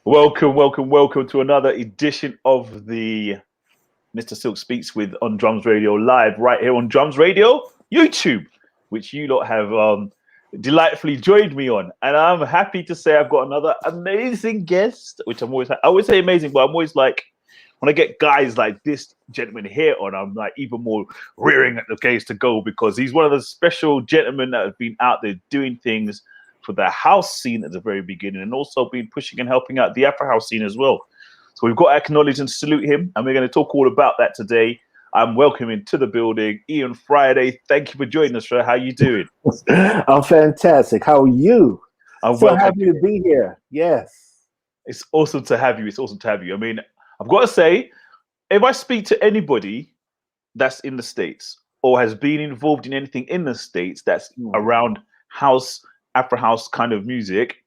Welcome to another edition of the Mr. Silk Speaks with on Drums Radio live right here on Drums Radio YouTube, which you lot have delightfully joined me on. And I'm happy to say I've got another amazing guest, which I always say amazing, but I'm always like, when I get guys like this gentleman here on, I'm like even more rearing at the gaze to go, because he's one of the special gentlemen that have been out there doing things for the house scene at the very beginning, and also been pushing and helping out the Afro House scene as well. So we've got to acknowledge and salute him, and we're going to talk all about that today. I'm welcoming to the building Ian Friday. Thank you for joining us, sir. How you doing? I'm fantastic. How are you? I'm so happy to be here. Yes. It's awesome to have you. It's awesome to have you. I mean, I've got to say, if I speak to anybody that's in the States or has been involved in anything in the States that's around house, Afro House kind of music,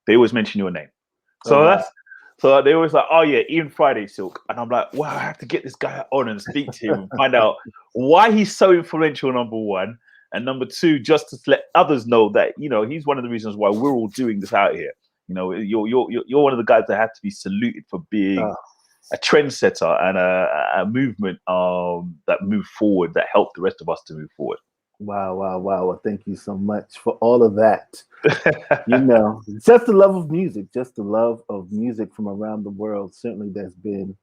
they always mention your name. So so they always like, oh yeah, Ian Friday Silk. And I'm like, wow, I have to get this guy on and speak to him and find out why he's so influential, number one. And number two, just to let others know that, you know, he's one of the reasons why we're all doing this out here. You know, you're one of the guys that have to be saluted for being a trendsetter and a movement that moved forward, that helped the rest of us to move forward. Wow. Well, thank you so much for all of that. You know, just the love of music from around the world. Certainly that's been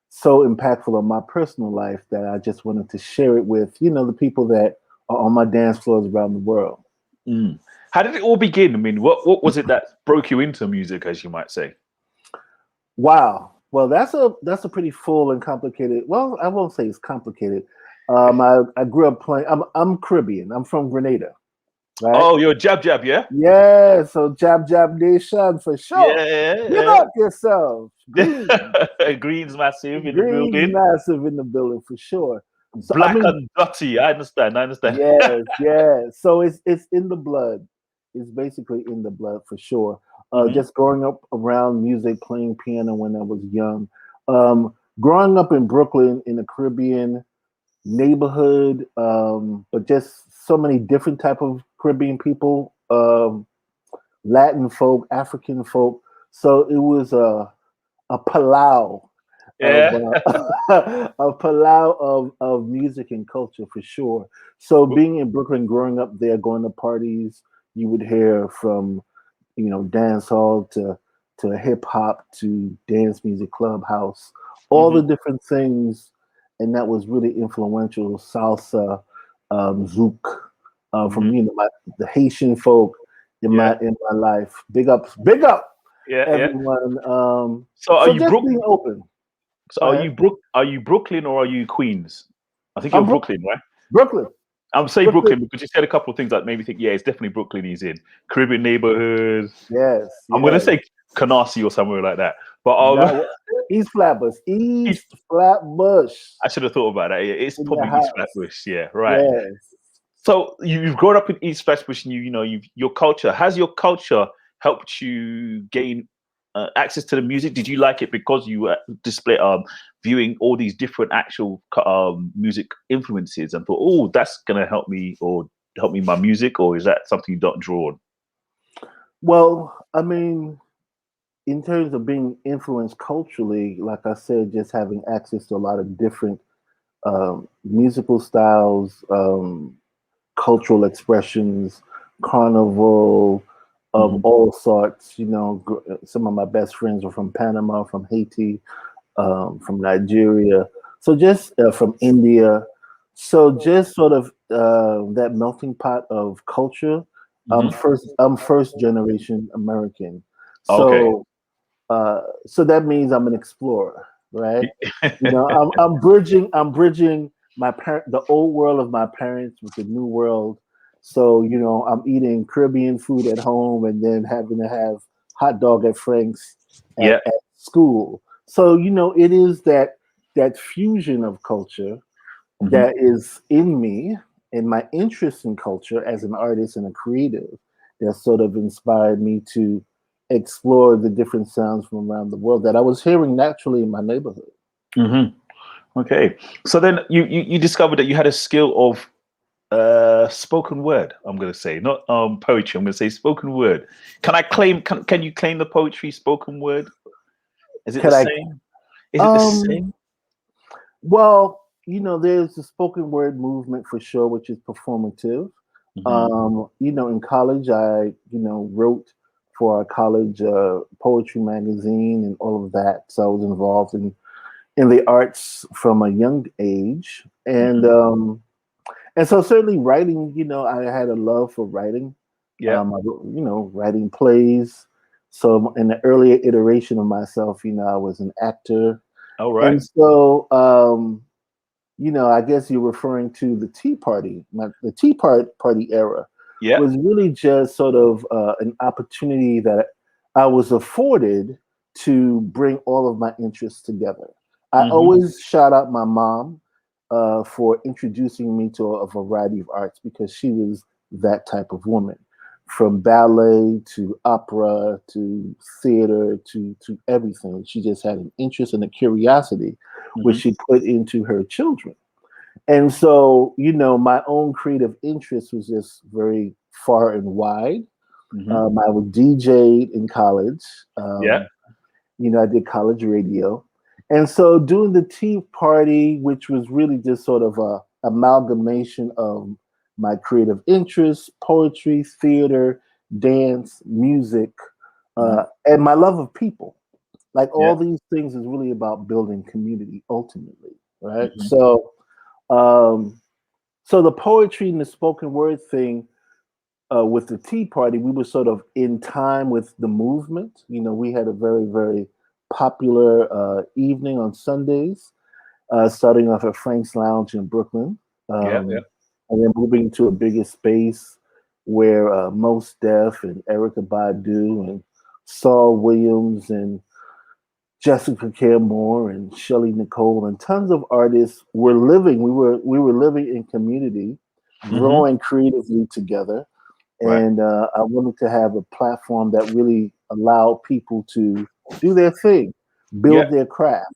so impactful on my personal life that I just wanted to share it with, you know, the people that are on my dance floors around the world. How did it all begin? I mean, what was it that broke you into music, as you might say? Wow. Well, that's a pretty full and complicated. Well, I won't say it's complicated. I grew up playing. I'm Caribbean. I'm from Grenada. Right? Oh, you're Jab, yeah? Yeah, so Jab Nation for sure. Give up yourself. Green's massive in the building. Massive in the building for sure. So, Black and dirty. I understand. Yes. So it's in the blood. It's basically in the blood for sure. Just growing up around music, playing piano when I was young. Growing up in Brooklyn in the Caribbean neighborhood, but just so many different type of Caribbean people, Latin folk, African folk. So it was a palau, a palau of music and culture for sure. So being in Brooklyn, growing up there, going to parties, you would hear from, you know, dance hall to hip hop to dance music, clubhouse, all the different things. And that was really influential. Salsa, zouk, from the Haitian folk in my life. Big up, everyone. So are you being open? So are you Brooklyn or are you Queens? I think you're Brooklyn, right? Brooklyn. I'm saying Brooklyn because you said a couple of things that made me think, yeah, it's definitely Brooklyn he's in. Caribbean neighborhood. Yes. I'm gonna say Canarsie or somewhere like that. But East Flatbush. East Flatbush. I should have thought about that. Yeah, it's probably East Flatbush. Yeah, right. Yes. So you've grown up in East Flatbush, and your culture. Has your culture helped you gain access to the music? Did you like it because you viewing all these different actual music influences and thought, oh, that's gonna help me in my music, or is that something you don't draw on? Well, I mean, in terms of being influenced culturally, like I said, just having access to a lot of different musical styles, cultural expressions, carnival of all sorts. You know, some of my best friends were from Panama, from Haiti, from Nigeria, so just from India. So just sort of that melting pot of culture. I'm first generation American. So so that means I'm an explorer, right? You know, I'm bridging the old world of my parents with the new world. So, you know, I'm eating Caribbean food at home and then having to have hot dog at Frank's at school. So, you know, it is that fusion of culture that is in me, and my interest in culture as an artist and a creative that sort of inspired me to explore the different sounds from around the world that I was hearing naturally in my neighborhood. Okay, so then you discovered that you had a skill of spoken word. I'm going to say not poetry. I'm going to say spoken word. Can you claim the poetry spoken word? Is it the Could I? same? Is it the Um. same? Well, there's the spoken word movement for sure, which is performative. Hmm. In college, I wrote for our college poetry magazine and all of that. So I was involved in the arts from a young age, Hmm. and so certainly writing. I had a love for writing. Yeah. I wrote, writing plays. So in the earlier iteration of myself, I was an actor, All right. and so I guess you're referring to the Tea Party. The Tea Party era Yeah. was really just sort of an opportunity that I was afforded to bring all of my interests together. I Hmm. always shout out my mom for introducing me to a variety of arts because she was that type of woman. From ballet to opera to theater to everything. She just had an interest and a curiosity, which Hmm. she put into her children. And so, my own creative interest was just very far and wide. Hmm. I was DJ'd in college. Yeah. I did college radio. And so doing the Tea Party, which was really just sort of a amalgamation of my creative interests, poetry, theater, dance, music, Hmm. and my love of people. Like Yeah. all these things is really about building community ultimately, right? Hmm. Um, so the poetry and the spoken word thing with the Tea Party, we were sort of in time with the movement. We had a very, very popular evening on Sundays, starting off at Frank's Lounge in Brooklyn, Yeah. Yeah. and then moving to a bigger space where Mos Def and Erykah Badu and Saul Williams and Jessica Care Moore and Shelly Nicole and tons of artists were living. We were living in community, Hmm. growing creatively together, Right. and I wanted to have a platform that really allowed people to do their thing, Yeah. build their craft.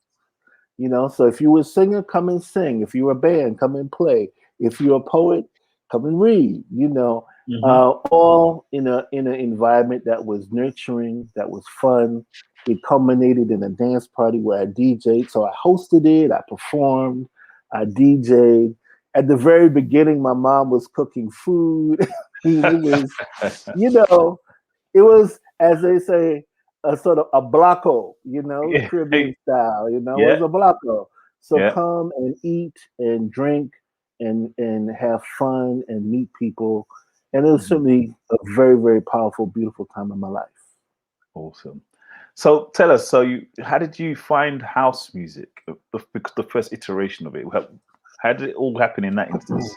So if you were a singer, come and sing. If you're a band, come and play. If you're a poet, come and read. Hmm. All in an environment that was nurturing, that was fun. It culminated in a dance party where I DJ'd. So I hosted it, I performed, I DJ'd. At the very beginning, my mom was cooking food. I mean, you know, it was, as they say, a sort of a blocko, Yeah. Caribbean style, it Yeah. was a blocko. So Yeah. come and eat and drink and have fun and meet people. And it was Mhm. certainly a very, very powerful, beautiful time in my life. Awesome. So tell us, how did you find house music? The first iteration of it. How did it all happen in that instance?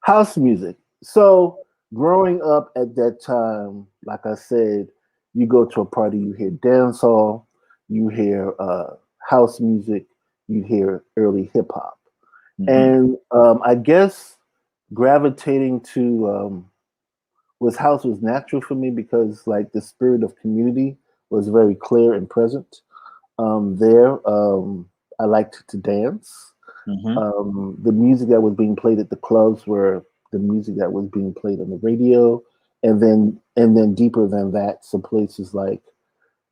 House music. So growing up at that time, like I said, you go to a party, you hear dancehall, you hear house music, you hear early hip hop. Hmm. And I guess gravitating to was house was natural for me because like the spirit of community was very clear and present there. I liked to dance. Hmm. The music that was being played at the clubs were the music that was being played on the radio, and then deeper than that, some places like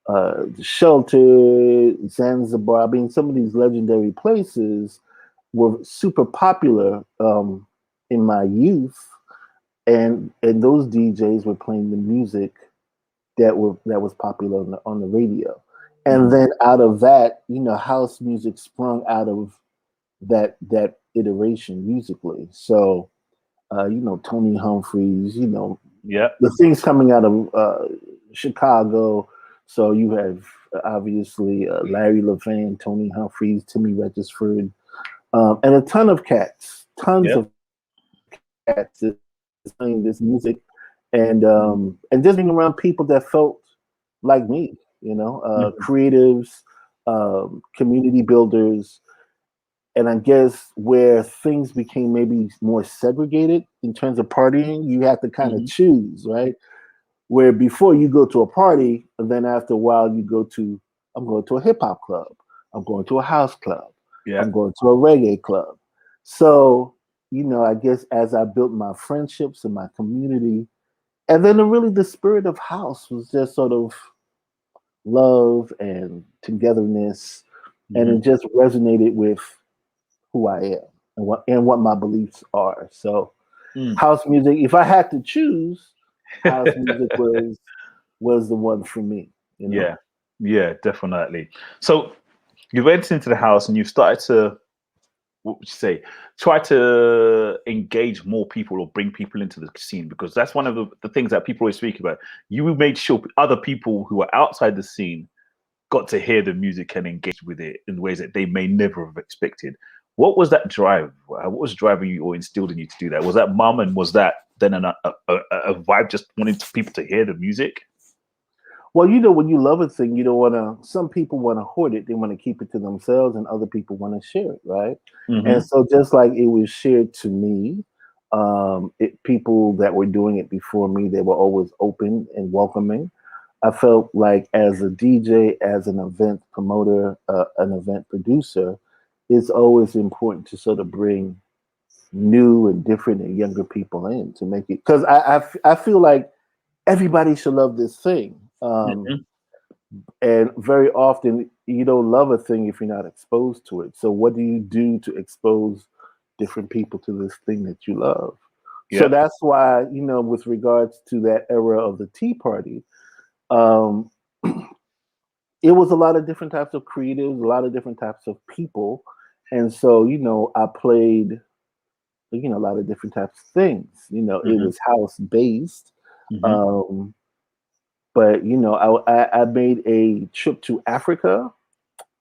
the Shelter, Zanzibar. I mean, some of these legendary places were super popular in my youth, and those DJs were playing the music that was popular on the radio, and Hmm. then out of that, house music sprung out of that iteration musically. So, Tony Humphries, Yeah. the things coming out of Chicago. So you have obviously Larry Levan, Tony Humphries, Timmy Regisford, and a ton of cats, tons Yeah. of cats that playing this music, Hmm. and just being around people that felt like me, Hmm. creatives, community builders, and I guess where things became maybe more segregated in terms of partying, you have to kind of Hmm. choose, right? Where before you go to a party, and then after a while I'm going to a hip hop club, I'm going to a house club, Yeah. I'm going to a reggae club. So, I guess as I built my friendships and my community, and then really the spirit of house was just sort of love and togetherness, and Hmm. it just resonated with who I am and what my beliefs are. So Mm. house music, if I had to choose, house music was the one for me, you know. Yeah, yeah, definitely. So you went into the house and you started to, what would you say, try to engage more people or bring people into the scene, because that's one of the things that people always speak about. You made sure other people who are outside the scene got to hear the music and engage with it in ways that they may never have expected. What was that drive? What was driving you or instilled in you to do that? Was that mum, and was that then a vibe just wanting people to hear the music? Well, you know, when you love a thing, you don't want to. Some people want to hoard it; they want to keep it to themselves, and other people want to share it, right? And Hmm. so, just like it was shared to me, people that were doing it before me, they were always open and welcoming. I felt like as a DJ, as an event promoter, an event producer, it's always important to sort of bring new and different and younger people in to make it, because I feel like everybody should love this thing. Hmm. And very often you don't love a thing if you're not exposed to it. So what do you do to expose different people to this thing that you love? So Yep. that's why, you know, with regards to that era of the Tea Party, um, it was a lot of different types of creatives, a lot of different types of people. And so, you know, I played, you know, a lot of different types of things. You know, it Hmm. was house based. Hmm. Um, but, you know, I made a trip to Africa,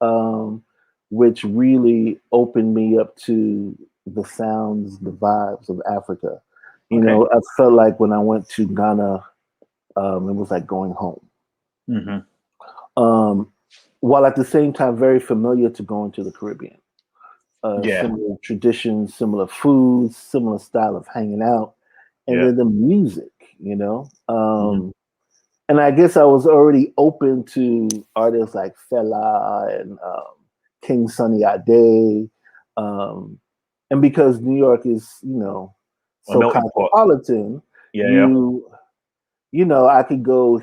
um, which really opened me up to the sounds, the vibes of Africa. You Okay. know, I felt like when I went to Ghana, it was like going home. Hmm. Um, while at the same time very familiar to going to the Caribbean. Yeah. Similar traditions, similar foods, similar style of hanging out, and Yeah. then the music, you know. Hmm. And I guess I was already open to artists like Fela and King Sunny Ade, um, and because New York is, you know, A so melting pot. cosmopolitan, Yeah. Yeah. you you know, I could go,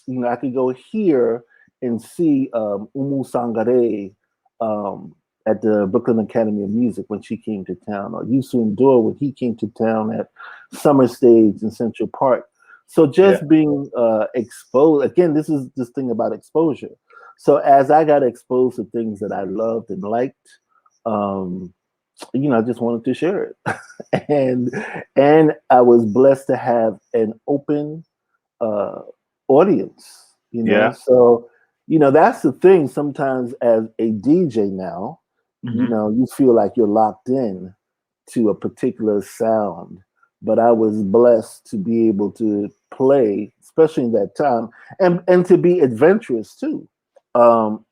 you know, I could go here and see Umu Sangare um, at the Brooklyn Academy of Music when she came to town, or Youssou N'Dour when he came to town at Summer Stage in Central Park. So Yeah. just being exposed, again, this is this thing about exposure. So as I got exposed to things that I loved and liked, um, you know, I just wanted to share it, and I was blessed to have an open uh, audience, you know. Yeah. So, you know, that's the thing. Sometimes as a DJ now, you Hmm. know, you feel like you're locked in to a particular sound. But I was blessed to be able to play, especially in that time, and to be adventurous too.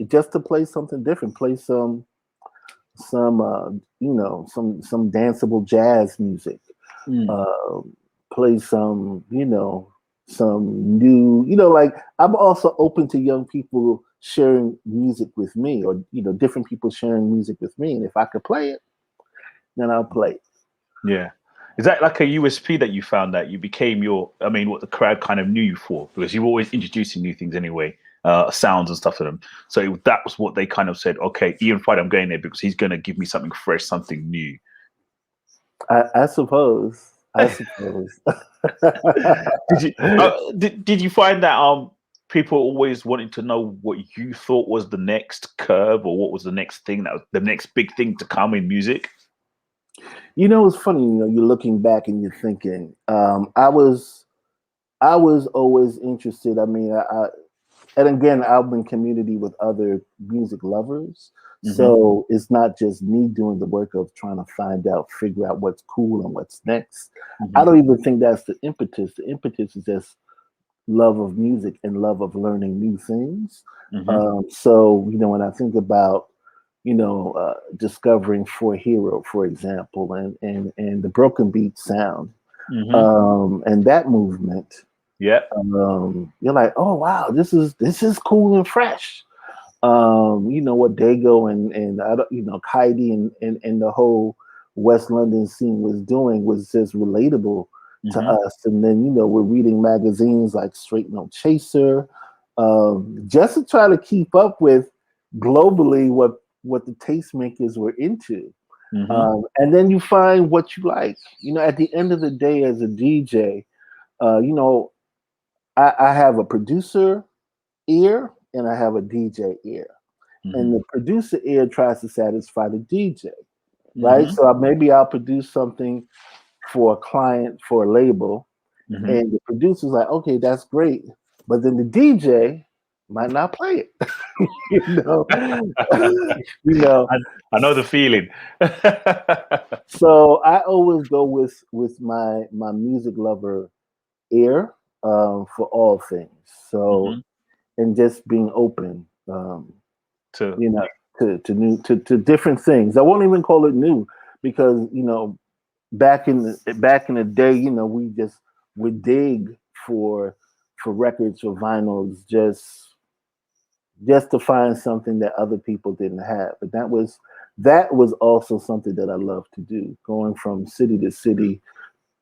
Just to play something different, play some you know, some danceable jazz music, Mm. uh, play some, you know, some new, you know, like I'm also open to young people sharing music with me, or, you know, different people sharing music with me. And if I could play it, then I'll play it. Yeah. Is that like a USP that you found that you became your, I mean, what the crowd kind of knew you for? Because you were always introducing new things anyway, sounds and stuff to them. So that was what they kind of said, okay, Ian Friday, I'm going there because he's going to give me something fresh, something new. I suppose. I suppose. Did you did you find that people always wanted to know what you thought was the next curve, or what was the next thing, that was the next big thing to come in music? You know, it's funny, you know, you're looking back and you're thinking, I was always interested. I mean, and again, I'm in community with other music lovers. Hmm. So it's not just me doing the work of trying to find out, figure out what's cool and what's next. I Hmm. don't even think that's the impetus. The impetus is just love of music and love of learning new things. Hmm. So, you know, when I think about, you know, discovering For Hero, for example, and the broken beat sound, Hmm. and that movement, Yeah. you're like, oh wow, this is cool and fresh. You know what Dago and I don't, you know, Heidi and the whole West London scene was doing was just relatable to Hmm. us. And then, you know, we're reading magazines like Straight No Chaser, just to try to keep up with globally what the tastemakers were into. And then you find what you like. At the end of the day, as a DJ, I have a producer ear and I have a DJ ear. And the producer ear tries to satisfy the DJ, right? So maybe I'll produce something for a client, for a label, and the producer's like, okay, that's great. But then the DJ might not play it. you know, you know. I know the feeling. So I always go with my music lover ear for all things. So and just being open, to to different things. I won't even call it new because back in the day, we would dig for records or vinyls just to find something that other people didn't have. But that was also something that I love to do, going from city to city,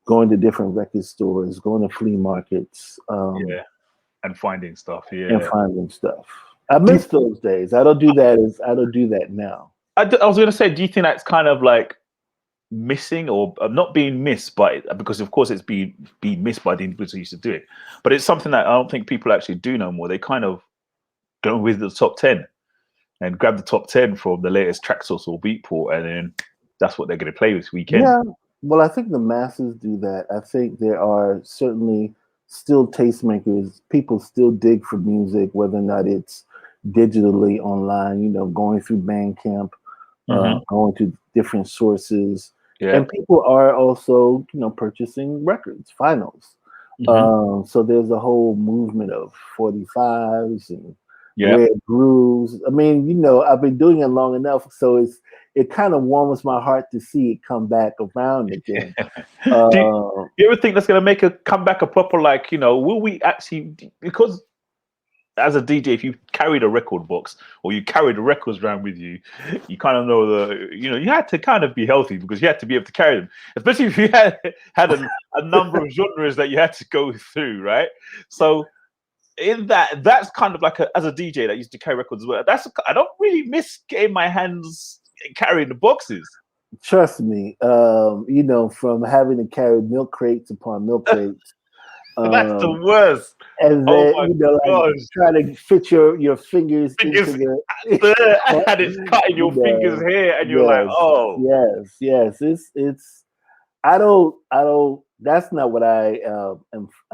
going to different record stores, going to flea markets, and finding stuff. and finding stuff. I miss those days. I don't do that now. I was going to say, do you think that's kind of like missing or not being missed by, because of course it's being missed by the individuals who used to do it, but it's something that I don't think people actually do no more. They kind of go with the top 10 and grab the top 10 from the latest track source or Beatport, and then that's what they're going to play this weekend. Yeah, well, I think the masses do that. I think there are certainly still tastemakers. People still dig for music, whether or not it's digitally online, going through Bandcamp, going to different sources. And people are also, purchasing records, vinyls. So there's a whole movement of 45s and rare grooves. I mean, I've been doing it long enough, so it kind of warms my heart to see it come back around again. Do you ever think that's going to make a comeback, a proper, like, will we actually, because as a DJ, if you carried a record box or you carried the records around with you, you kind of know you had to kind of be healthy because you had to be able to carry them, especially if you had a number of genres that you had to go through, right? So in that's kind of like as a DJ that used to carry records as well. I don't really miss getting my hands carrying the boxes. Trust me, from having to carry milk crates upon milk crates. That's the worst. And then, trying to fit your fingers into the and it's cutting your fingers here, and you're like, oh, yes. It's. I don't. That's not what I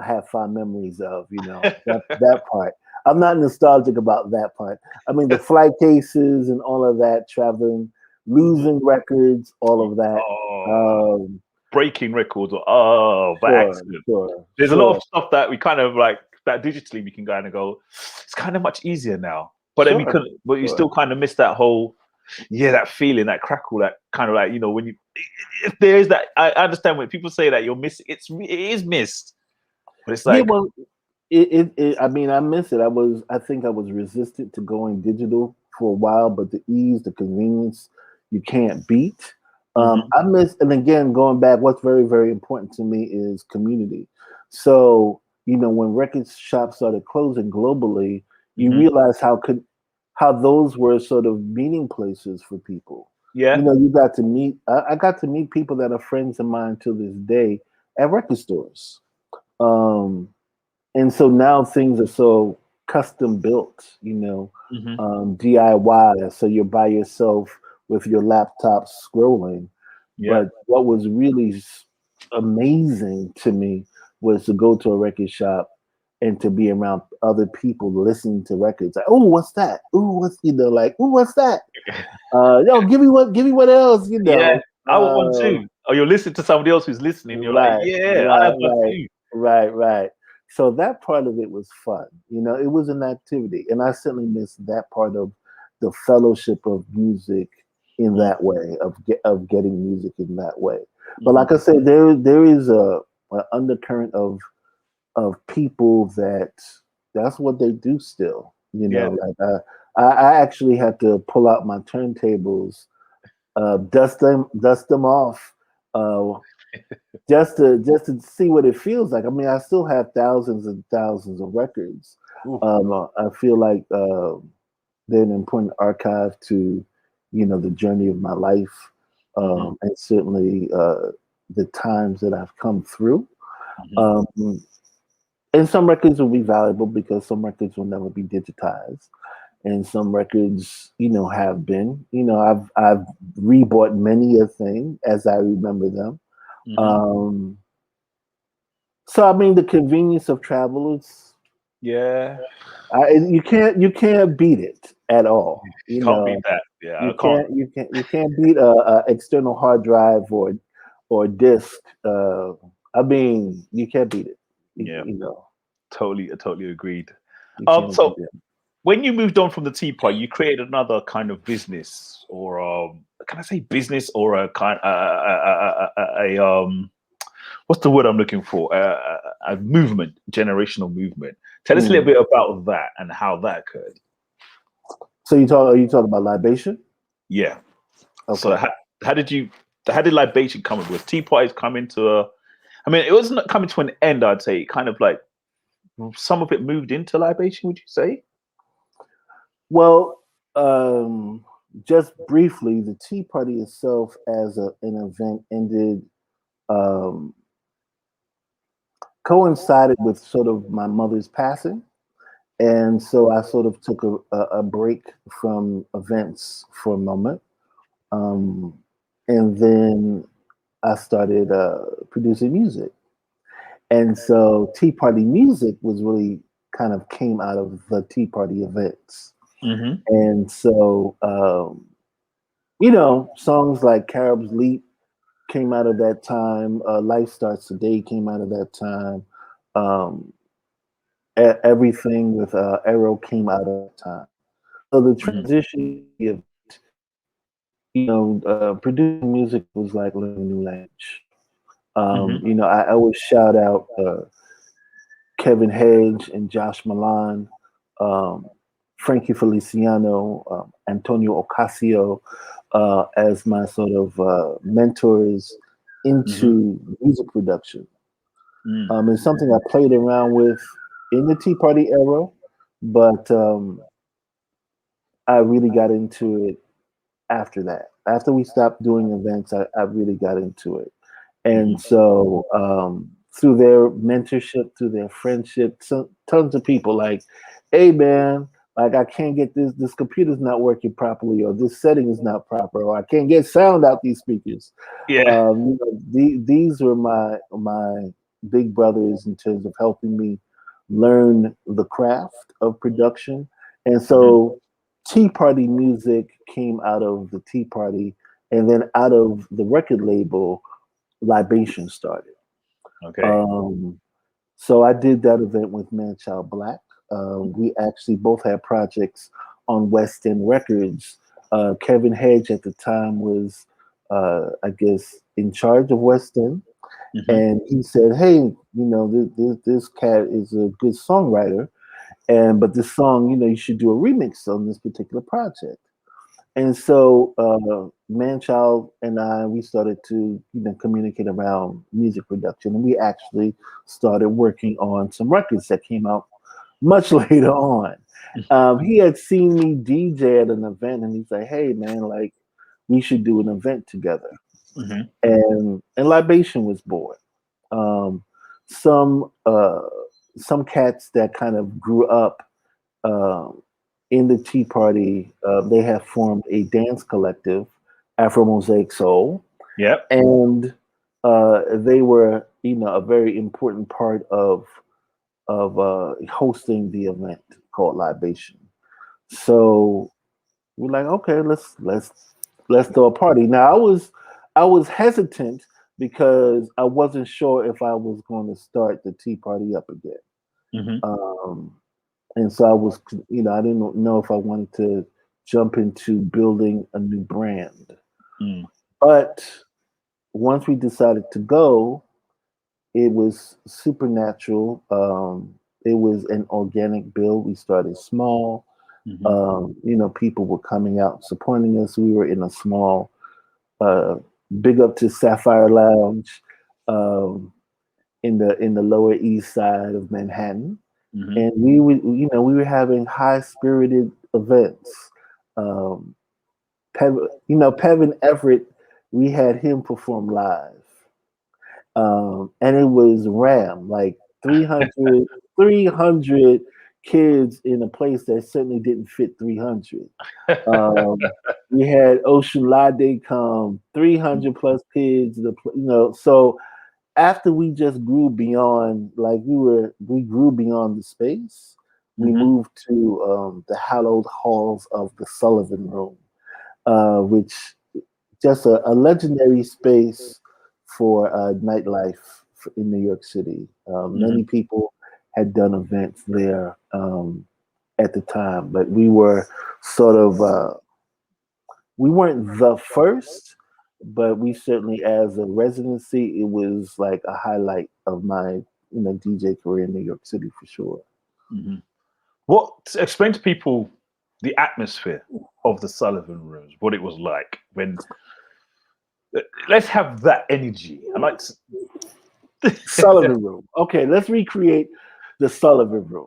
have fond memories of. That part. I'm not nostalgic about that part. I mean, the flight cases and all of that, traveling, losing records, all of that. Breaking records by accident. There's a lot of stuff that we kind of like that digitally we can kind of go, it's kind of much easier now. But then but you still kind of miss that whole, that feeling, that crackle, that kind of like, when you, if there is that, I understand when people say that you're missing, it is missed. But it's like, I mean, I miss it. I think I was resistant to going digital for a while, but the ease, the convenience, you can't beat. I miss, and again, going back, what's very, very important to me is community. So, when record shops started closing globally, you realize how those were sort of meeting places for people. Yeah. You got to meet, I got to meet people that are friends of mine to this day at record stores. And so now things are so custom built, DIY. So you're by yourself with your laptop scrolling. But what was really amazing to me was to go to a record shop and to be around other people listening to records. Like, oh, what's that? Oh, what's what's that? Give me what else, Yeah, I want one too. Or you're listening to somebody else who's listening. You're like, I have one too. Right. So that part of it was fun. It was an activity, and I certainly miss that part of the fellowship of music in that way, of getting music in that way. But like I said, there is an undercurrent of people that's what they do still. Like I actually had to pull out my turntables, dust them off, just to see what it feels like. I mean, I still have thousands and thousands of records. Ooh. I feel like they're an important archive to, the journey of my life, Hmm. and certainly the times that I've come through. Hmm. Um, and some records will be valuable because some records will never be digitized, and some records, have been. I've rebought many a thing as I remember them. Hmm. Um, so I mean, the convenience of travel is Yeah, you can't beat it at all. can't beat that. Yeah, You I can't. can't beat a external hard drive or disk. I mean, you can't beat it. You, Yeah, you know, I totally agreed. you can't beat So it. when you moved on from the teapot, you created another kind of business, or can I say business, or a kind what's the word I'm looking for? A movement, generational movement. Tell us a little Mm. bit about that and how that occurred. So are you talking about libation? Yeah. So Okay. how did you how did Libation come? Was teapot coming to a? I mean, it wasn't coming to an end. I'd say kind of like some of it moved into Libation. Would you say? Well, just briefly, the Tea Party itself as an event ended, um, coincided with sort of my mother's passing. And so I sort of took a break from events for a moment. Um, and then I started producing music. And so Tea Party music was really kind of came out of the Tea Party events. Hmm. And so, songs like Carib's Leap came out of that time. Life Starts Today came out of that time. Um, Everything with Arrow came out of that time. So the Hmm. transition of producing music was like learning a new language. Hmm. I always shout out Kevin Hedge and Josh Milan, um, Frankie Feliciano, Antonio Ocasio as my sort of mentors Hmm. into music production. Mm. It's something I played around with in the Tea Party era, but I really got into it after that. After we stopped doing events, I really got into it. And Hmm. so through their mentorship, through their friendship, tons of people like, hey man, like I can't get this computer's not working properly, or this setting is not proper, or I can't get sound out these speakers. Yeah. These were my big brothers in terms of helping me learn the craft of production. And Hmm. so Tea Party music came out of the Tea Party, and then out of the record label, Libation started. Okay. Um, so I did that event with Manchild Black. We actually both had projects on West End Records. Kevin Hedge at the time was, I guess, in charge of West End, Hmm. and he said, "Hey, this cat is a good songwriter, and but this song, you should do a remix on this particular project." And so Manchild and we started to communicate around music production, and we actually started working on some records that came out much later on. He had seen me DJ at an event, and he's like, "Hey man, like we should do an event together." Hmm. And Libation was born. Um, some some cats that kind of grew up um, in the Tea Party, they have formed a dance collective, Afro Mosaic Soul, Yep. and they were, a very important part of hosting the event called Libation. So we're like, okay, let's throw a party. Now I was hesitant because I wasn't sure if I was going to start the Tea Party up again. Hmm. Um, and so I was, I didn't know if I wanted to jump into building a new brand. Mm. But once we decided to go, it was supernatural. It was an organic build. We started small. Hmm. People were coming out supporting us. We were in a small, uh, big up to Sapphire Lounge. um, in the Lower East Side of Manhattan, Mm-hmm. and we were having high spirited events. Um, Pevin Everett, we had him perform live, and it was Ram, like 300 kids in a place that certainly didn't fit 300. Um, we had Ocean Lade come, 300 plus kids. So after we just grew beyond, like we grew beyond the space. We Mm-hmm. moved to the hallowed halls of the Sullivan Room, which just a legendary space for nightlife in New York City. Mm-hmm. Many people had done events there at the time, but we were sort of we weren't the first, but we certainly, as a residency, it was like a highlight of my DJ career in New York City for sure. Mm-hmm. What explain to people the atmosphere of the Sullivan Rooms, what it was like when. Let's have that energy. I like. Sullivan Room. Okay, let's recreate the Sullivan Room.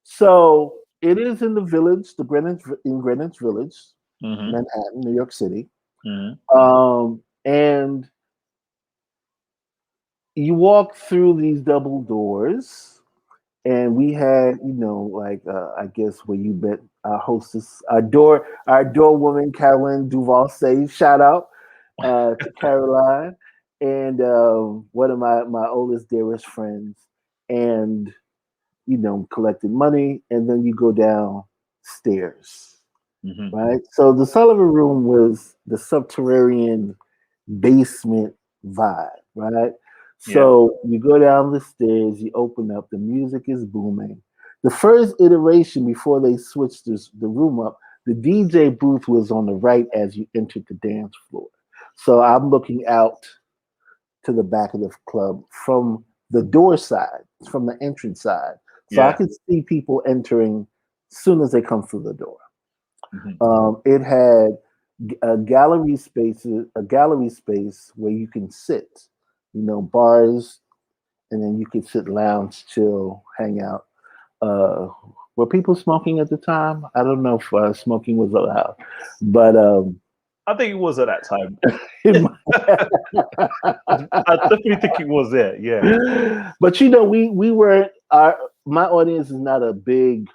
So it is in the village, in Greenwich Village, Mm-hmm. Manhattan, New York City. Mm-hmm. And you walk through these double doors, and we had, I guess where you met our hostess, our door woman, Carolyn Duval. Say shout out to Caroline, and one of my oldest, dearest friends, and collected money, and then you go downstairs, Mm-hmm. right? So the Sullivan Room was the subterranean basement vibe, right? Yeah. So you go down the stairs, you open up, the music is booming. The first iteration before they switched the room up, the DJ booth was on the right as you entered the dance floor. So I'm looking out to the back of the club from the door side, from the entrance side. So I Yeah. could see people entering as soon as they come through the door. Mm-hmm. It had a gallery space where you can sit, bars, and then you could sit, lounge, chill, hang out. Uh, were people smoking at the time? I don't know if smoking was allowed, but I think it was at that time. it might- I definitely think it was there. Yeah. but we were our my audience is not a big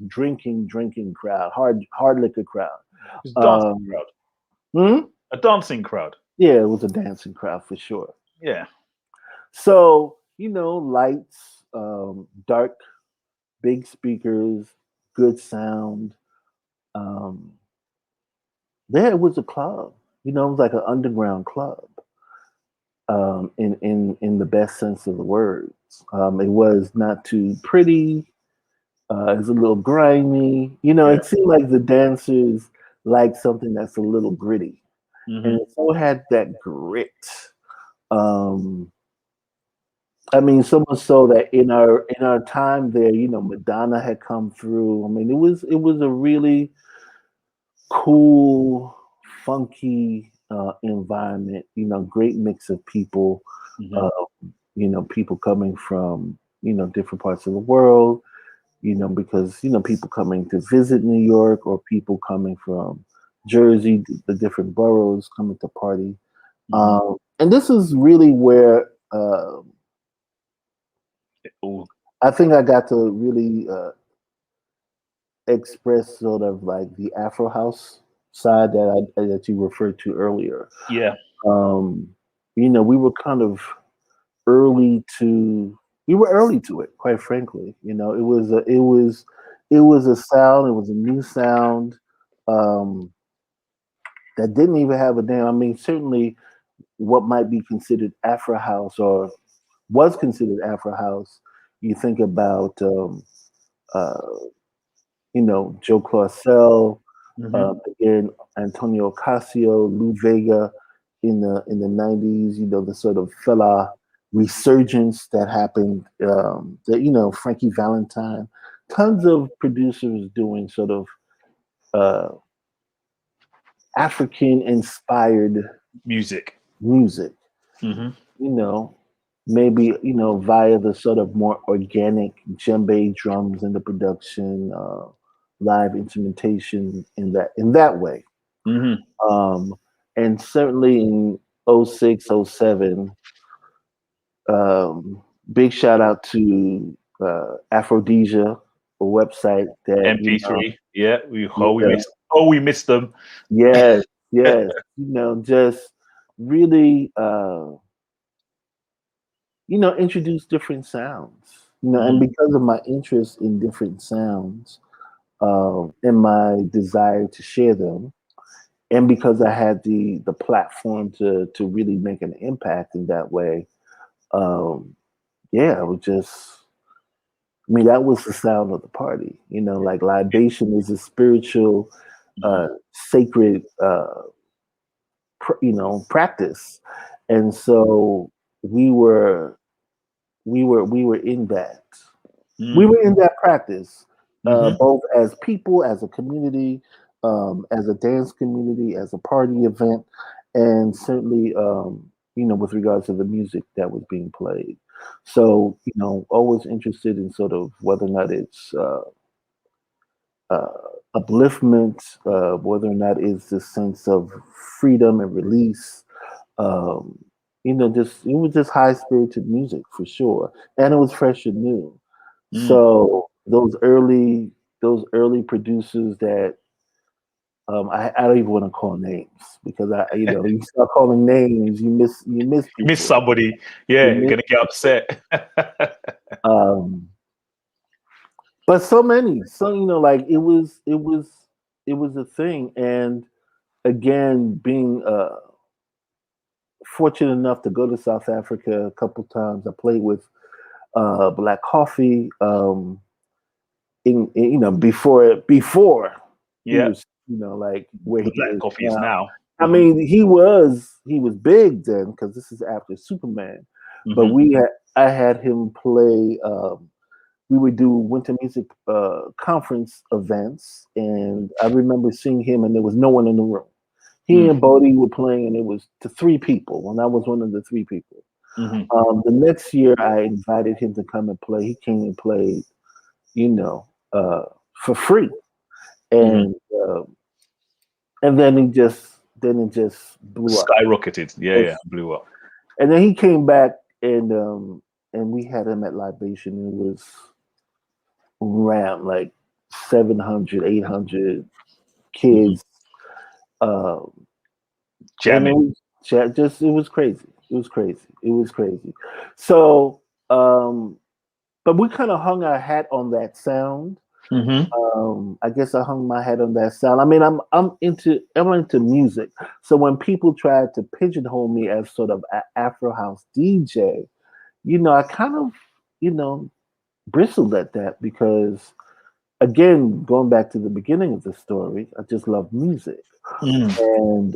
drinking crowd, hard liquor crowd. It was a dancing Um, crowd. hmm? A dancing crowd. Yeah, it was a dancing crowd for sure. Yeah. So, lights, dark, big speakers, good sound. Um, there it was a club. It was like an underground club, in the best sense of the words. It was not too pretty. It was a little grimy. Yeah. It seemed like the dancers liked something that's a little gritty, Mm-hmm. and it so had that grit. Um, I mean, so much so that in our time there, Madonna had come through. I mean, it was a really cool, funky environment. Great mix of people. Mm-hmm. Uh, people coming from different parts of the world. Because people coming to visit New York, or people coming from Jersey, the different boroughs coming to party. Mm-hmm. And this is really where All. I think I got to really express sort of like the Afro House side that you referred to earlier. Yeah. Um, we were kind of early to we were early to it, quite frankly. It was a sound, it was a new sound um, that didn't even have a name. I mean, certainly what might be considered Afro House, or was considered Afro House. You think about uh, Joe Clarcel, Mm-hmm. again Antonio Ocasio, Lou Vega in the 90s. The sort of fella resurgence that happened. That Frankie Valentine, tons of producers doing sort of uh, African inspired Music. music. Mm-hmm. you know, maybe, via the sort of more organic djembe drums in the production, live instrumentation in that way. Hmm. Um, and certainly in '06, '07, big shout out to Aphrodisia, a website that, MP3. Yeah, yeah, we missed them. yes, yes, just really, introduce different sounds, and Hmm. because of my interest in different sounds, and my desire to share them, and because I had the platform to really make an impact in that way, um, yeah, I would just. I mean, that was the sound of the party. Like libation is a spiritual, Hmm. sacred, practice, and so we were, we were in that. We Hmm. were in that practice, Hmm. both as people, as a community, as a dance community, as a party event, and certainly, with regards to the music that was being played. So, always interested in sort of whether or not it's uh, upliftment, whether or not it's this sense of freedom and release. Um, just it was just high spirited music for sure, and it was fresh and new. Hmm. So those early producers that I don't even want to call names because you start calling names, you miss You miss people, somebody. you Yeah, you're miss gonna get people. upset. Um, but so many, so like it was a thing, and again, being fortunate enough to go to South Africa a couple times, I played with Black Coffee. Before he Yeah, was like where the he black is coffee is now. now. I Hmm. mean, he was big then because this is after Superman. But Hmm. I had him play. We would do winter music conference events, and I remember seeing him, and there was no one in the room. He and Bodie were playing, and it was to three people, and I was one of the three people. Hmm. The next year, I invited him to come and play. He came and played, you know, uh, for free, Hmm. and uh, and then it just blew up. Skyrocketed. Yeah, yeah, It's, blew up. and then he came back, and we had him at Libation. It was around like 700, 800 Hmm. kids, uh, and it Jamming. was it was crazy. It was crazy. It was crazy. So, but we kind of hung our hat on that sound. Hmm. I guess I hung my head on that sound. I mean, I'm into music, so when people tried to pigeonhole me as sort of an Afro House DJ, I kind of, you know, bristled at that because, again, going back to the beginning of the story, I just love music, Mm.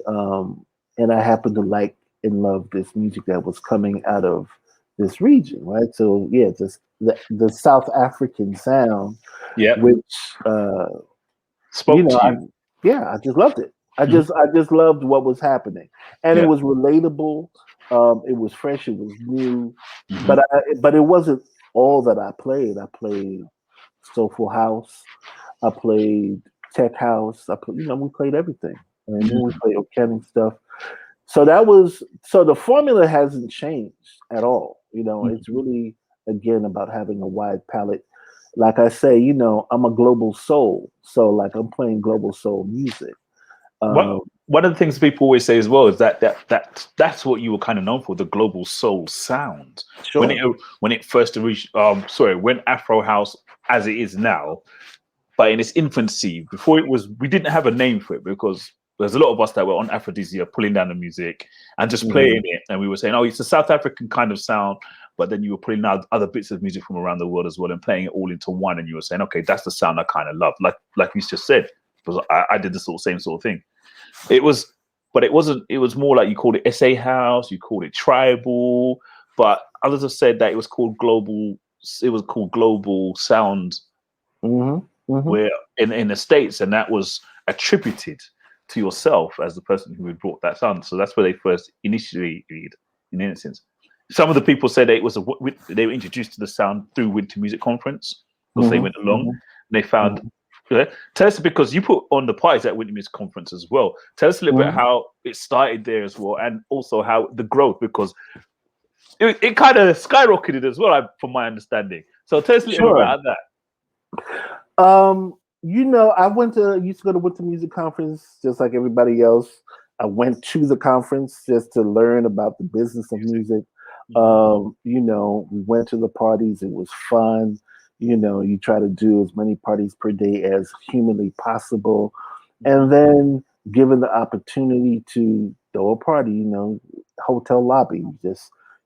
and I happen to like and love this music that was coming out of this region, right? So yeah, just the South African sound, Yep. which Spoke to I you. yeah, I just loved it. I Hmm. just I just loved what was happening, and it Yeah. was relatable. It was fresh. It was new, Hmm. but it wasn't all that I played. I played soulful house. I played tech house. We played everything, and then we Hmm. played organic stuff. So the formula hasn't changed at all. It's really again about having a wide palette. Like I say, I'm a global soul, so like I'm playing global soul music. What Um, One of the things people always say as well is that's what you were kind of known for, the global soul sound. When it sure. when it first reached, when Afro House as it is now, but in its infancy, before it was, we didn't have a name for it because there's a lot of us that were on Aphrodisia pulling down the music and just Hmm. playing it, and we were saying, "Oh, it's a South African kind of sound," but then you were pulling out other bits of music from around the world as well and playing it all into one, and you were saying, "Okay, that's the sound I kind of love," like you just said, because I did the same sort of thing. It was, but it wasn't. It was more like you called it SA House, you called it tribal, but others have said that it was called global. It was called global sound Hmm. Hmm. where in the States, and that was attributed to yourself as the person who had brought that sound. So that's where they first initially read, in innocence. some of the people said that it was they were introduced to the sound through Winter Music Conference because they went along. They found. Tell us, because you put on the parties at Winter Music Conference as well. Tell us a little bit how it started there as well, and also how the growth, because it kind of skyrocketed as well, from my understanding. So tell us a little bit about that. I used to go to Winter Music Conference just like everybody else. I went to the conference just to learn about the business of music. We went to the parties. It was fun. You try to do as many parties per day as humanly possible. And then given the opportunity to throw a party, hotel lobby,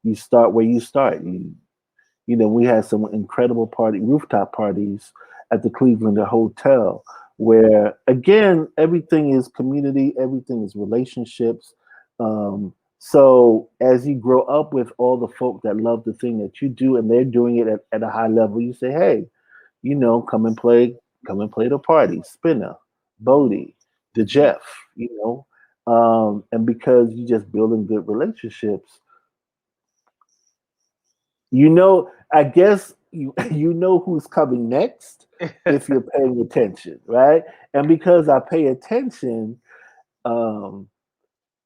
you start where you start. We had some incredible rooftop parties at the Cleveland Hotel, where again, everything is community, everything is relationships. So as you grow up with all the folk that love the thing that you do, and they're doing it at a high level, you say, hey, come and play the party, Spinner, Bodie, the Jeff, and because you just building good relationships, I guess you know who's coming next if you're paying attention, right? And because I pay attention,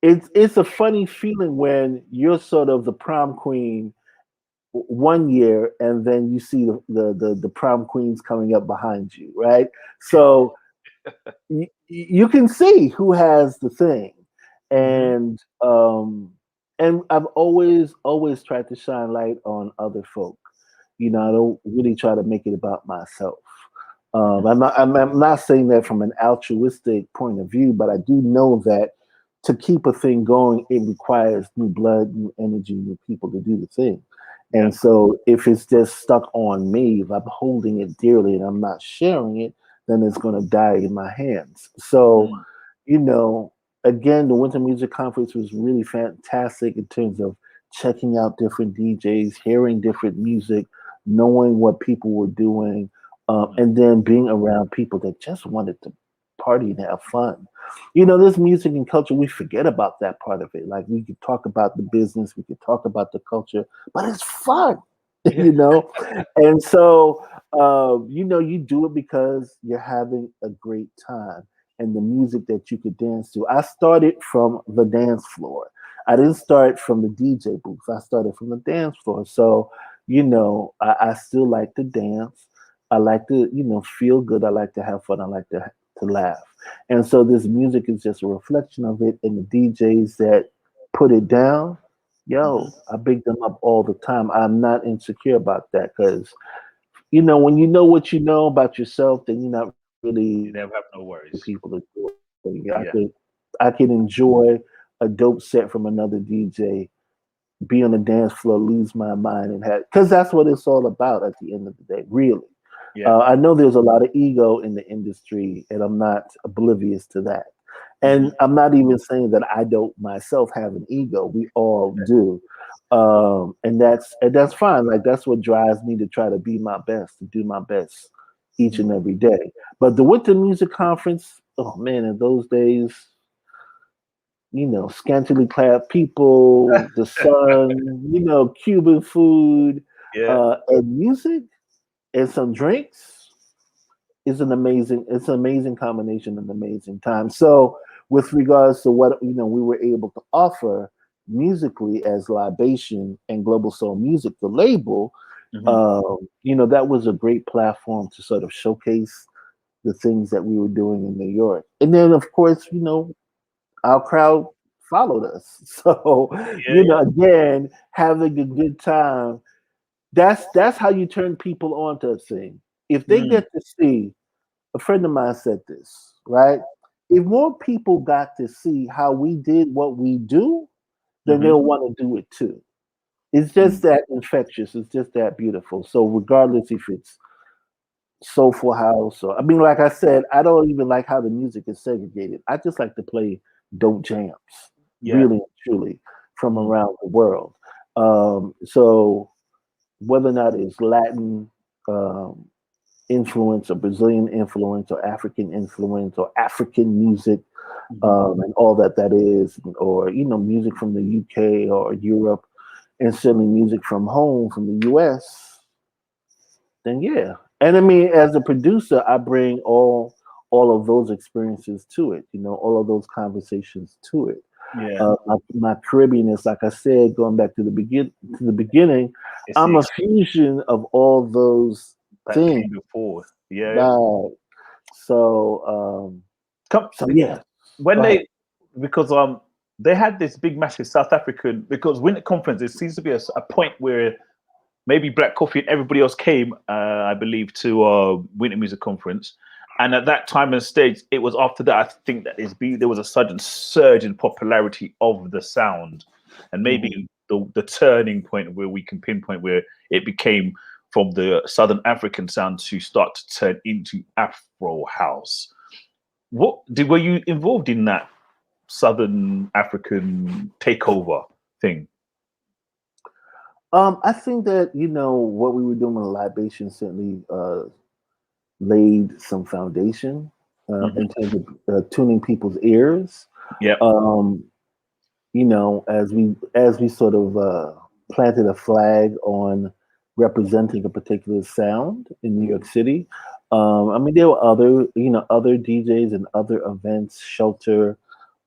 it's a funny feeling when you're sort of the prom queen one year, and then you see the prom queens coming up behind you, right? So you can see who has the thing, and I've always tried to shine light on other folk. I don't really try to make it about myself. I'm not saying that from an altruistic point of view, but I do know that to keep a thing going, it requires new blood, new energy, new people to do the thing. And so if it's just stuck on me, if I'm holding it dearly and I'm not sharing it, then it's going to die in my hands. So, again, the Winter Music Conference was really fantastic in terms of checking out different DJs, hearing different music, knowing what people were doing, and then being around people that just wanted to party and have fun. This music and culture, we forget about that part of it. Like, we could talk about the business, we could talk about the culture, but it's fun, And so, you do it because you're having a great time and the music that you could dance to. I started from the dance floor. I didn't start from the DJ booth. I started from the dance floor. So, I still like to dance. I like to, feel good. I like to have fun. I like to laugh. And so this music is just a reflection of it. And the DJs that put it down, I big them up all the time. I'm not insecure about that because, when you know what you know about yourself, then you're not really you never have no worries. People to do it. I could enjoy a dope set from another DJ, be on the dance floor, lose my mind, and have, because that's what it's all about at the end of the day, really. I know there's a lot of ego in the industry, and I'm not oblivious to that. And I'm not even saying that I don't myself have an ego. We all do. And that's fine. Like, that's what drives me to try to be my best, to do my best each and every day. But the Winter Music Conference, oh man, in those days, scantily clad people, the sun, Cuban food, and music and some drinks is an amazing combination, an amazing time. So with regards to what we were able to offer musically as Libation and Global Soul Music, the label, that was a great platform to sort of showcase the things that we were doing in New York. And then of course, our crowd followed us. So, again, having a good time, that's how you turn people on to a thing. If they get to see, a friend of mine said this, right? If more people got to see how we did what we do, then they'll want to do it too. It's just that infectious. It's just that beautiful. So regardless if it's soulful house or, I mean, like I said, I don't even like how the music is segregated. I just like to play dope jams, really and truly, from around the world. So whether or not it's Latin influence or Brazilian influence or African influence or African music, and all that is, or music from the UK or Europe, and certainly music from home, from the US, then yeah. And I mean, as a producer, I bring all of those experiences to it, all of those conversations to it. Yeah. My Caribbeanness, like I said, going back to the beginning, It's I'm the a fusion of all those that things. came before. Yeah. Right. So, Come, yeah. when Go ahead. because they had this big massive South African, because Winter Conference, there seems to be a point where maybe Black Coffee and everybody else came, I believe, to Winter Music Conference. And at that time and stage, it was after that, I think that there was a sudden surge in popularity of the sound. And maybe the turning point where we can pinpoint where it became from the Southern African sound to start to turn into Afro House. Were you involved in that Southern African takeover thing? I think that what we were doing with Libation certainly laid some foundation in terms of tuning people's ears. Yeah. As we sort of planted a flag on representing a particular sound in New York City. I mean, there were other DJs and other events, Shelter.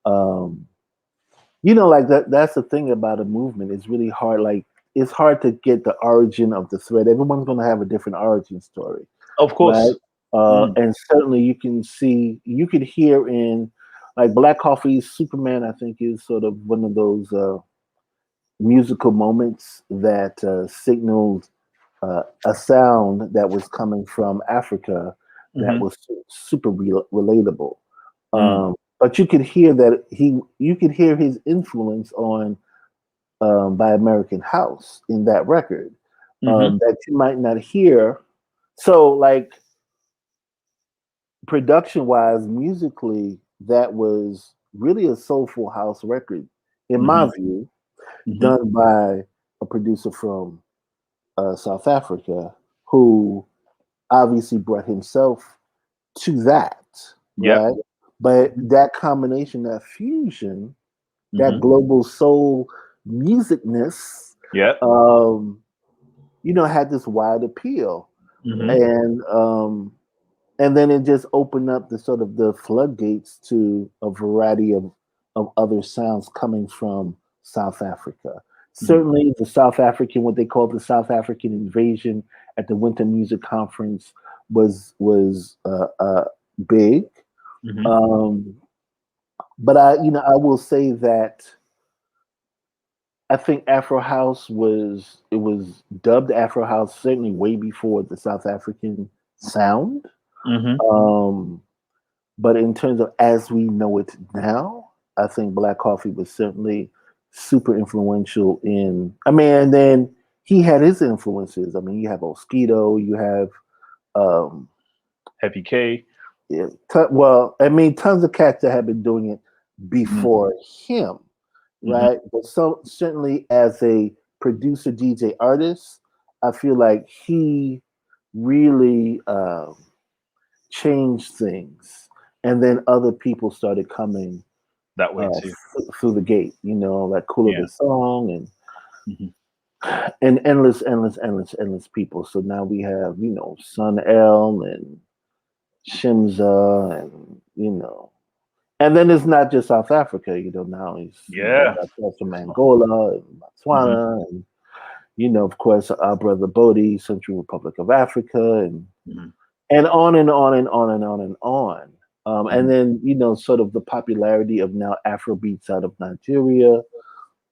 Like that's the thing about a movement. It's really hard. Like, it's hard to get the origin of the thread. Everyone's going to have a different origin story, Of right? course. And certainly you could hear in, like, Black Coffee's Superman, I think, is sort of one of those musical moments that signaled a sound that was coming from Africa that was super relatable. But you could hear you could hear his influence on by American House in that record that you might not hear. So, like, production wise, musically, that was really a soulful house record, in my view, done by a producer from South Africa who obviously brought himself to that, Yep. right? But that combination, that fusion, that global soul musicness, Yeah. had this wide appeal, and then it just opened up the sort of the floodgates to a variety of other sounds coming from South Africa. Certainly, the South African, what they call the South African invasion at the Winter Music Conference, was big. But I will say that I think Afro House was dubbed Afro House certainly way before the South African sound. But in terms of as we know it now, I think Black Coffee was certainly super influential in. I mean, and then he had his influences. I mean, you have Mosquito, you have Heavy K. yeah, well, I mean, tons of cats that have been doing it before him, right? But certainly as a producer, DJ, artist, I feel like he really changed things, and then other people started coming That way too. through the gate. Like Cooler Yeah. the Song and endless people. So now we have Sun L and Shimza, and and then it's not just South Africa. Now he's got from Angola and Botswana, and of course our brother Bodhi, Central Republic of Africa, and on and on and on and on and on. And then sort of the popularity of now Afro beats out of Nigeria.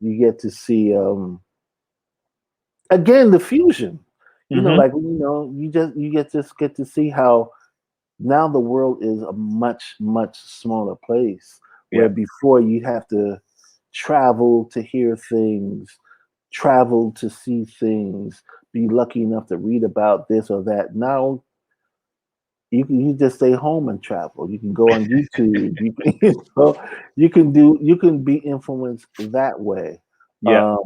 You get to see again the fusion. Like you just get to see how now the world is a much smaller place, where before you have to travel to hear things, travel to see things, be lucky enough to read about this or that. Now you just stay home and travel. You can go on YouTube. You can be influenced that way. Yeah.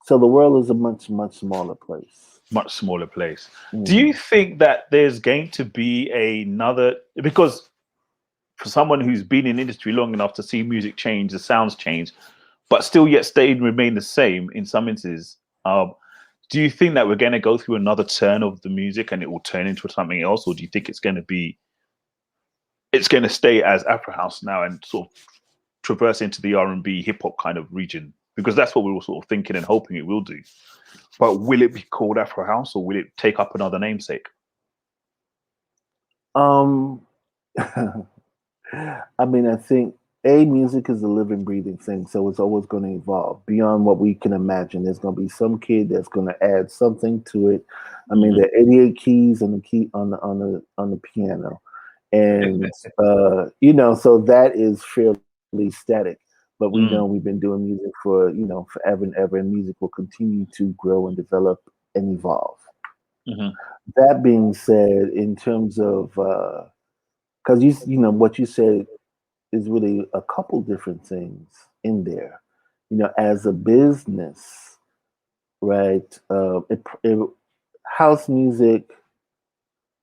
So the world is a much smaller place. Much smaller place. Do you think that there's going to be another, because for someone who's been in industry long enough to see music change, the sounds change, but still yet stay and remain the same in some instances. Do you think that we're going to go through another turn of the music and it will turn into something else, or do you think it's going to stay as Afro House now and sort of traverse into the R&B hip hop kind of region? Because that's what we were sort of thinking and hoping it will do. But will it be called Afro House, or will it take up another namesake? Um, I mean, I think music is a living, breathing thing, so it's always going to evolve beyond what we can imagine. There's going to be some kid that's going to add something to it. I mean, there are 88 keys on the key on the piano, and so that is fairly static. But we know we've been doing music for forever and ever, and music will continue to grow and develop and evolve. That being said, in terms of because what you said is really a couple different things in there. As a business, right? House music.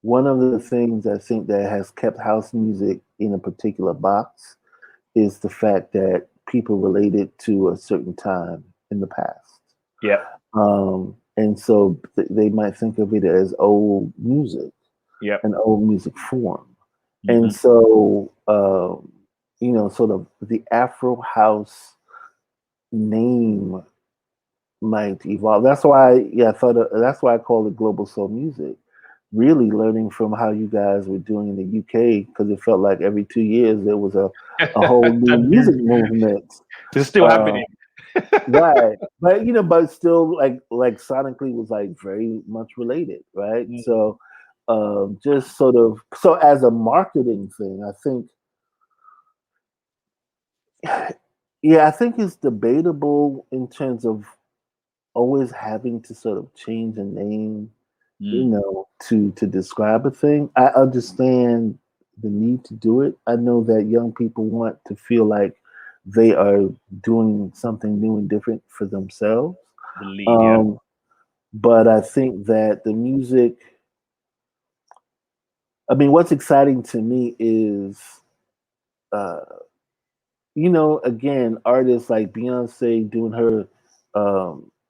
One of the things I think that has kept house music in a particular box is the fact that people relate it to a certain time in the past. Yeah. And so they might think of it as old music, an old music form. And so, sort of the Afro House name might evolve. That's why, that's why I call it global soul music. Really learning from how you guys were doing in the UK, because it felt like every 2 years there was a whole new music movement. It's still happening. Right. But still like sonically was like very much related, right? So just sort of as a marketing thing, I think I think it's debatable in terms of always having to sort of change a name, to describe a thing. I understand the need to do it. I know that young people want to feel like they are doing something new and different for themselves. But I think that the music, I mean, what's exciting to me is, again, artists like Beyonce doing her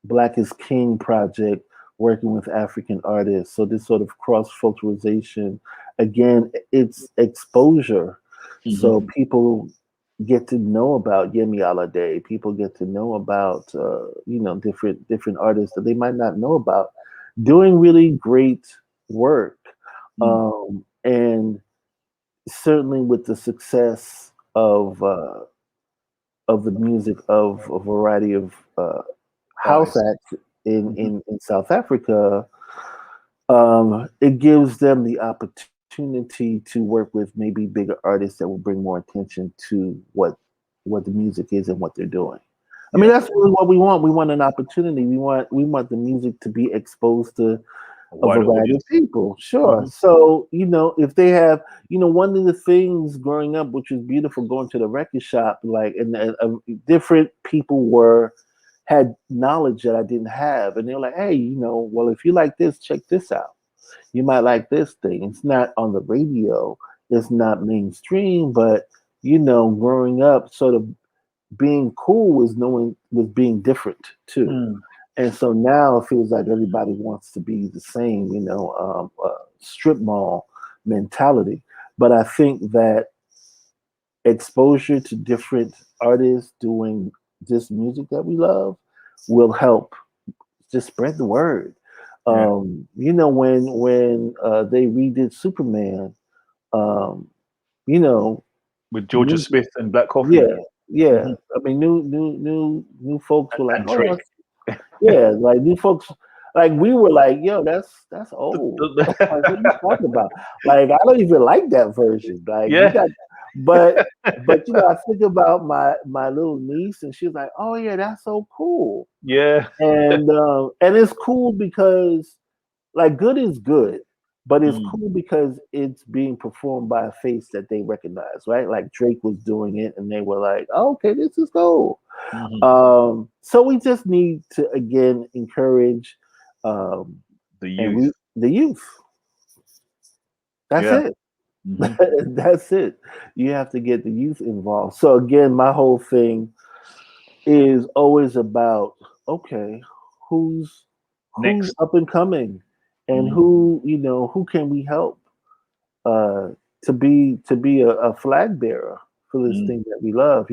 Black is King project, working with African artists. So this sort of cross culturalization, again, it's exposure. So people get to know about Yemi Alade. People get to know about different artists that they might not know about, doing really great work. And certainly with the success of the music of a variety of house acts in South Africa, it gives them the opportunity to work with maybe bigger artists that will bring more attention to what the music is and what they're doing. I mean, that's really what we want. We want an opportunity. We want the music to be exposed to a variety of people. Sure. So, if they have, one of the things growing up, which was beautiful, going to the record shop, like, and different people had knowledge that I didn't have. And they're like, hey, well, if you like this, check this out. You might like this thing. It's not on the radio. It's not mainstream, but, growing up, sort of being cool was being different too. And so now it feels like everybody wants to be the same, strip mall mentality. But I think that exposure to different artists doing this music that we love will help just spread the word. When they redid Superman, with Georgia Smith and Black Coffee. Yeah. I mean, new folks were like, and Drake. like new folks, like we were like, yo, that's old. Like, what are you talking about? Like, I don't even like that version. Like, but I think about my little niece, and she's like, oh yeah, that's so cool. Yeah. And it's cool because like good is good, but it's cool because it's being performed by a face that they recognize, right? Like Drake was doing it, and they were like, oh, okay, this is cool. So we just need to again encourage the youth. The youth. That's it. That's it. You have to get the youth involved. So again, my whole thing is always about, okay, who's Next. up and coming, and Mm, who can we help uh, to be a flag bearer for this mm, thing that we love.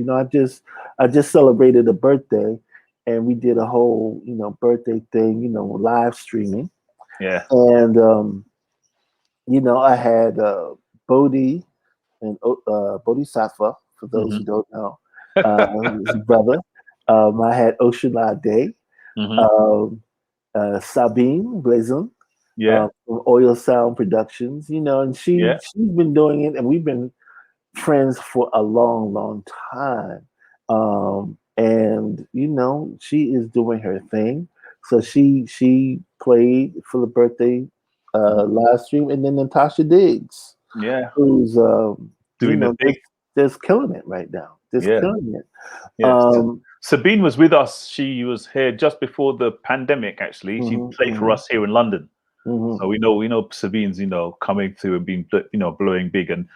I just celebrated a birthday, and we did a whole birthday thing, live streaming, yeah. and I had Bodhi and Bodhisattva, for those Hmm. who don't know, his brother. I had Ocean Day, Hmm. um, Sabine Blazon, Yeah. from Oil Sound Productions, and Yeah. she's been doing it, and we've been friends for a long, long time. And she is doing her thing. So she played for the birthday Mhm. live stream, and then Natasha Diggs, Yeah. who's Doing the thing. just killing it right now, just Yeah. killing it. Yeah. Um, Sabine was with us. She was here just before the pandemic. Actually, she mhm, played for mhm, us here in London. mhm. So we know Sabine's coming through and being blowing big, and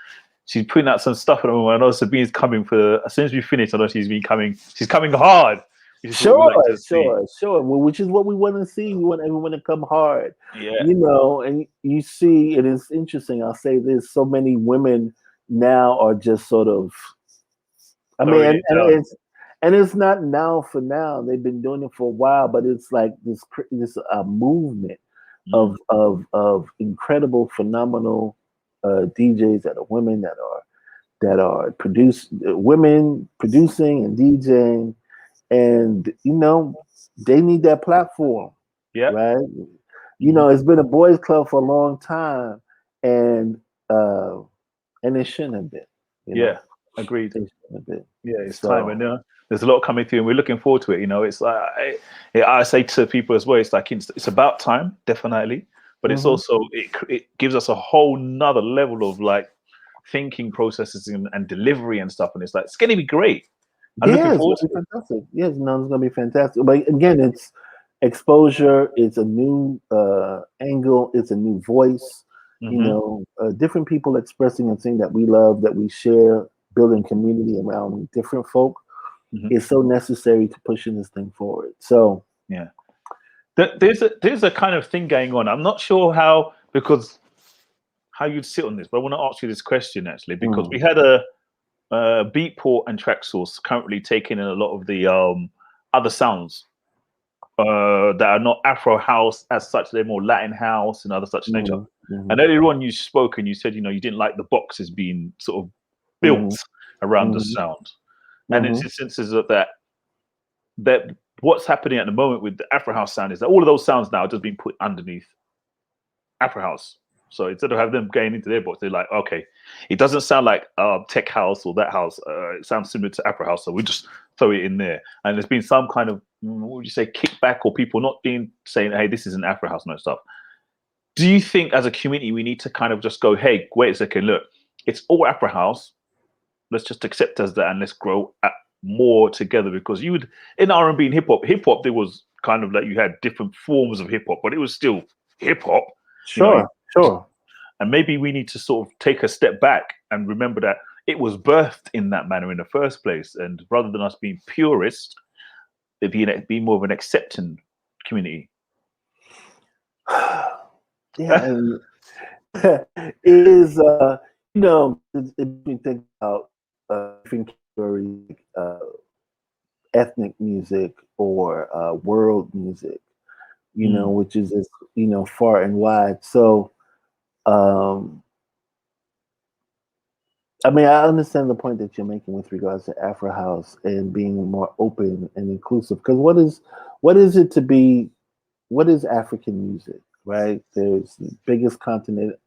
she's putting out some stuff at the moment. I know Sabine's coming for as soon as we finish. I know she's been coming. She's coming hard, which is what we Sure, like to see. sure. Well, which is what we want to see. We want everyone to come hard, Yeah. and you see, it is interesting. I'll say this: so many women now are just sort of. I mean, Throwing and, it and down. it's not now for now. They've been doing it for a while, but it's like this movement Mm. of incredible, phenomenal DJs that are women that are women producing and DJing, and they need that platform, Yeah. right? Hmm. It's been a boys club for a long time, and uh and it shouldn't have been, you Yeah. know Agreed. it shouldn't have been. Yeah, it's time, So and there's a lot coming through, and we're looking forward to it. It's like I say to people as well. It's like it's about time, definitely, but it's mhm. also it gives us a whole nother level of like thinking processes and delivery and stuff, and it's going to be great. I'm looking Yeah, it's forward gonna to be it. fantastic. Yes, no, it's gonna be fantastic. But again, it's exposure. It's a new angle. It's a new voice. Hmm. Different people expressing a thing that we love, that we share, building community around different folk Hmm. is so necessary to pushing this thing forward. So, Yeah, there's a kind of thing going on. I'm not sure how you'd sit on this, but I want to ask you this question actually because we mhm, had a Beatport and Traxsource currently taking in a lot of the other sounds that are not Afro House as such. They're more Latin House and other such nature. mhm, And mhm, earlier on, you spoke and you said you didn't like the boxes being sort of built mhm, around the mhm, sound, and it's mhm. instances of that what's happening at the moment with the Afro House sound is that all of those sounds now are just being put underneath Afro House. So instead of having them going into their box, they're like, okay, it doesn't sound like Tech House or that house. It sounds similar to Afro House, so we just throw it in there. And there's been some kind of what would you say kickback or people not being saying, hey, this is an Afro House and that stuff. Do you think as a community we need to kind of just go, hey, wait a second, look, it's all Afro House. Let's just accept as that and let's grow more together because you would in R&B and hip hop there was kind of like you had different forms of hip hop, but it was still hip hop. You know, Sure, sure. and maybe we need to sort of take a step back and remember that it was birthed in that manner in the first place. And rather than us being purist, it being more of an accepting community. Yeah, and it is. It makes me think about different categories, like, ethnic music or world music, Mm, which is as far and wide. So, um, I mean, I understand the point that you're making with regards to Afro House and being more open and inclusive. Because what is it to be? What is African music, right? There's the biggest continent,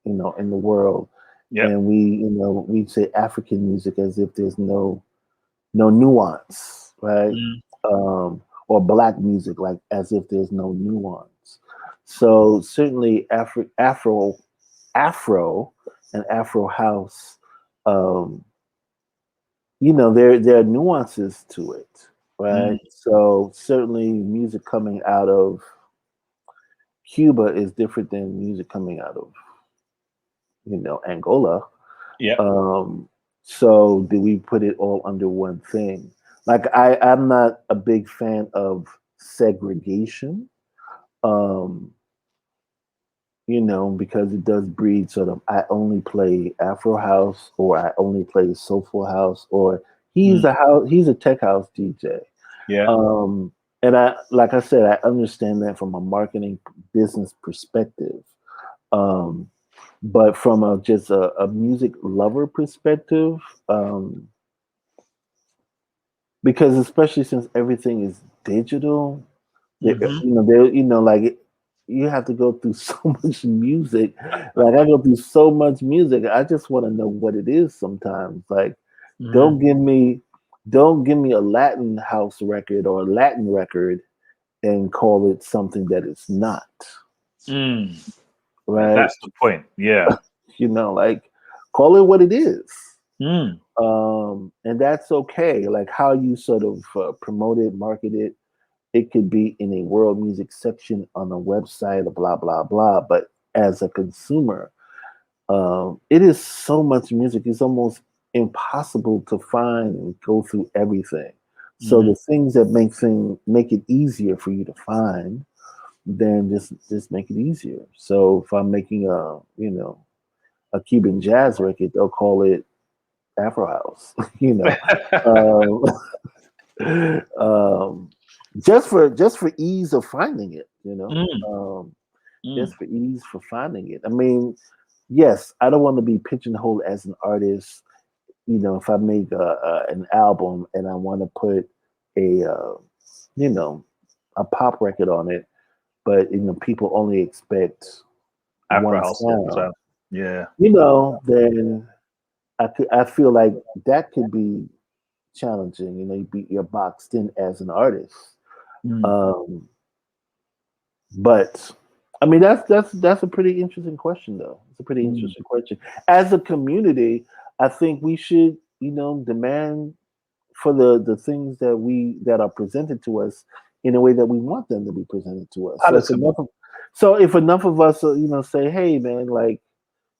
in the world, yeah. and we say African music as if there's no nuance, right? Mm, Or black music, like as if there's no nuance. So certainly Afro and Afro House, um, there are nuances to it, mm, right? So certainly music coming out of Cuba is different than music coming out of Angola. yeah. Um, so do we put it all under one thing? Like I'm not a big fan of segregation. Um, because it does breed sort of I only play Afro house or I only play soulful house or Mm, he's a tech house DJ. yeah. Um, and I like I said, I understand that from a marketing business perspective. Um, but from just a music lover perspective, um, because especially since everything is digital, Hmm. like you have to go through so much music. Like I go through so much music. I just want to know what it is sometimes. Like Hmm. don't give me don't give me a Latin house record or a Latin record and call it something that it's not. Mm. Right? That's the point. Yeah. Like call it what it is. Mm. And that's okay. Like how you sort of promote it, market it. It could be in a world music section on a website, or blah blah blah. But as a consumer, it is so much music. It's almost impossible to find and go through everything. So Hmm. the things that make it easier for you to find, then just make it easier. So if I'm making a Cuban jazz record, they'll call it Afro House. Um, just for ease of finding it. Mm. Just Mm. for ease for finding it. I mean, yes, I don't want to be pigeonholed as an artist. If I make an album and I want to put a you know a pop record on it, but people only expect Afro one house all the sound, time. Yeah. then I feel like that could be challenging. You're boxed in as an artist. Mm. Um, but I mean, that's a pretty interesting question, though. It's a pretty Mm. interesting question. As a community, I think we should, demand for the things that are presented to us in a way that we want them to be presented to us. Palatable. So if enough of us, say, hey, man, like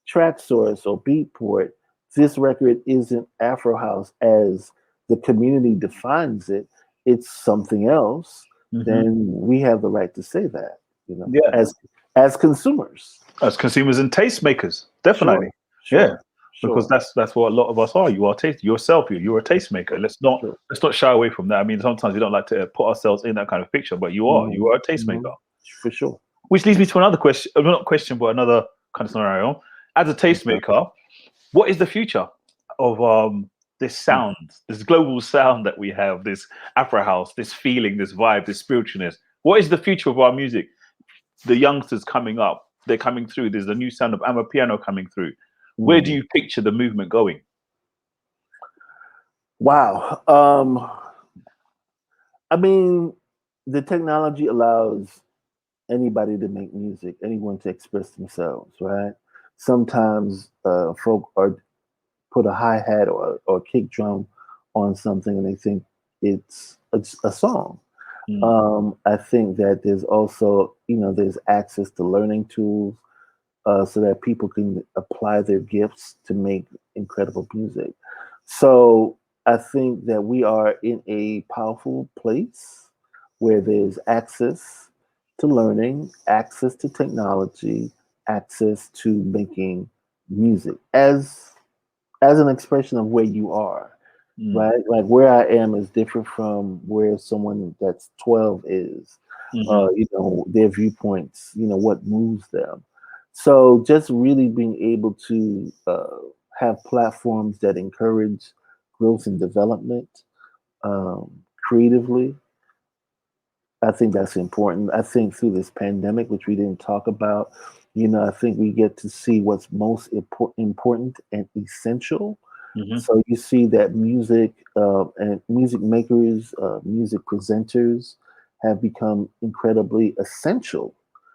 track source or beatport, this record isn't Afro House as the community defines it. It's something else. Hmm. Then we have the right to say that, Yeah. as consumers. As consumers and tastemakers, definitely. Sure, Yeah. sure, Because sure, that's what a lot of us are. You are taste yourself. You're a tastemaker. sure, sure. Let's not shy away from that. I mean, sometimes we don't like to put ourselves in that kind of picture, but you Hmm. are a Hmm. tastemaker. For sure. Which leads me to another question, not question, but another kind of scenario. As a Okay. tastemaker, what is the future of this Hmm. sound, this global sound that we have, this Afro house, this feeling, this vibe, this spiritualness? What is the future of our music? The youngsters coming up, they're coming through. There's the new sound of Amapiano coming through. Where do Hmm. you picture the movement going? Wow. I mean, the technology allows anybody to make music, anyone to express themselves, right? Sometimes folk are put a hi hat or kick drum on something and they think it's a song. Mm, I think that there's also, there's access to learning tools so that people can apply their gifts to make incredible music. So I think that we are in a powerful place where there's access to learning, access to technology, access to making music as an expression of where you are, mm, right? Like where I am is different from where someone that's 12 is. hmm. Their viewpoints, what moves them. So just really being able to have platforms that encourage growth and development creatively, I think that's important. I think through this pandemic, which we didn't talk about, I think we get to see what's most important and essential. Hmm. So you see that music and music makers, music presenters have become incredibly essential.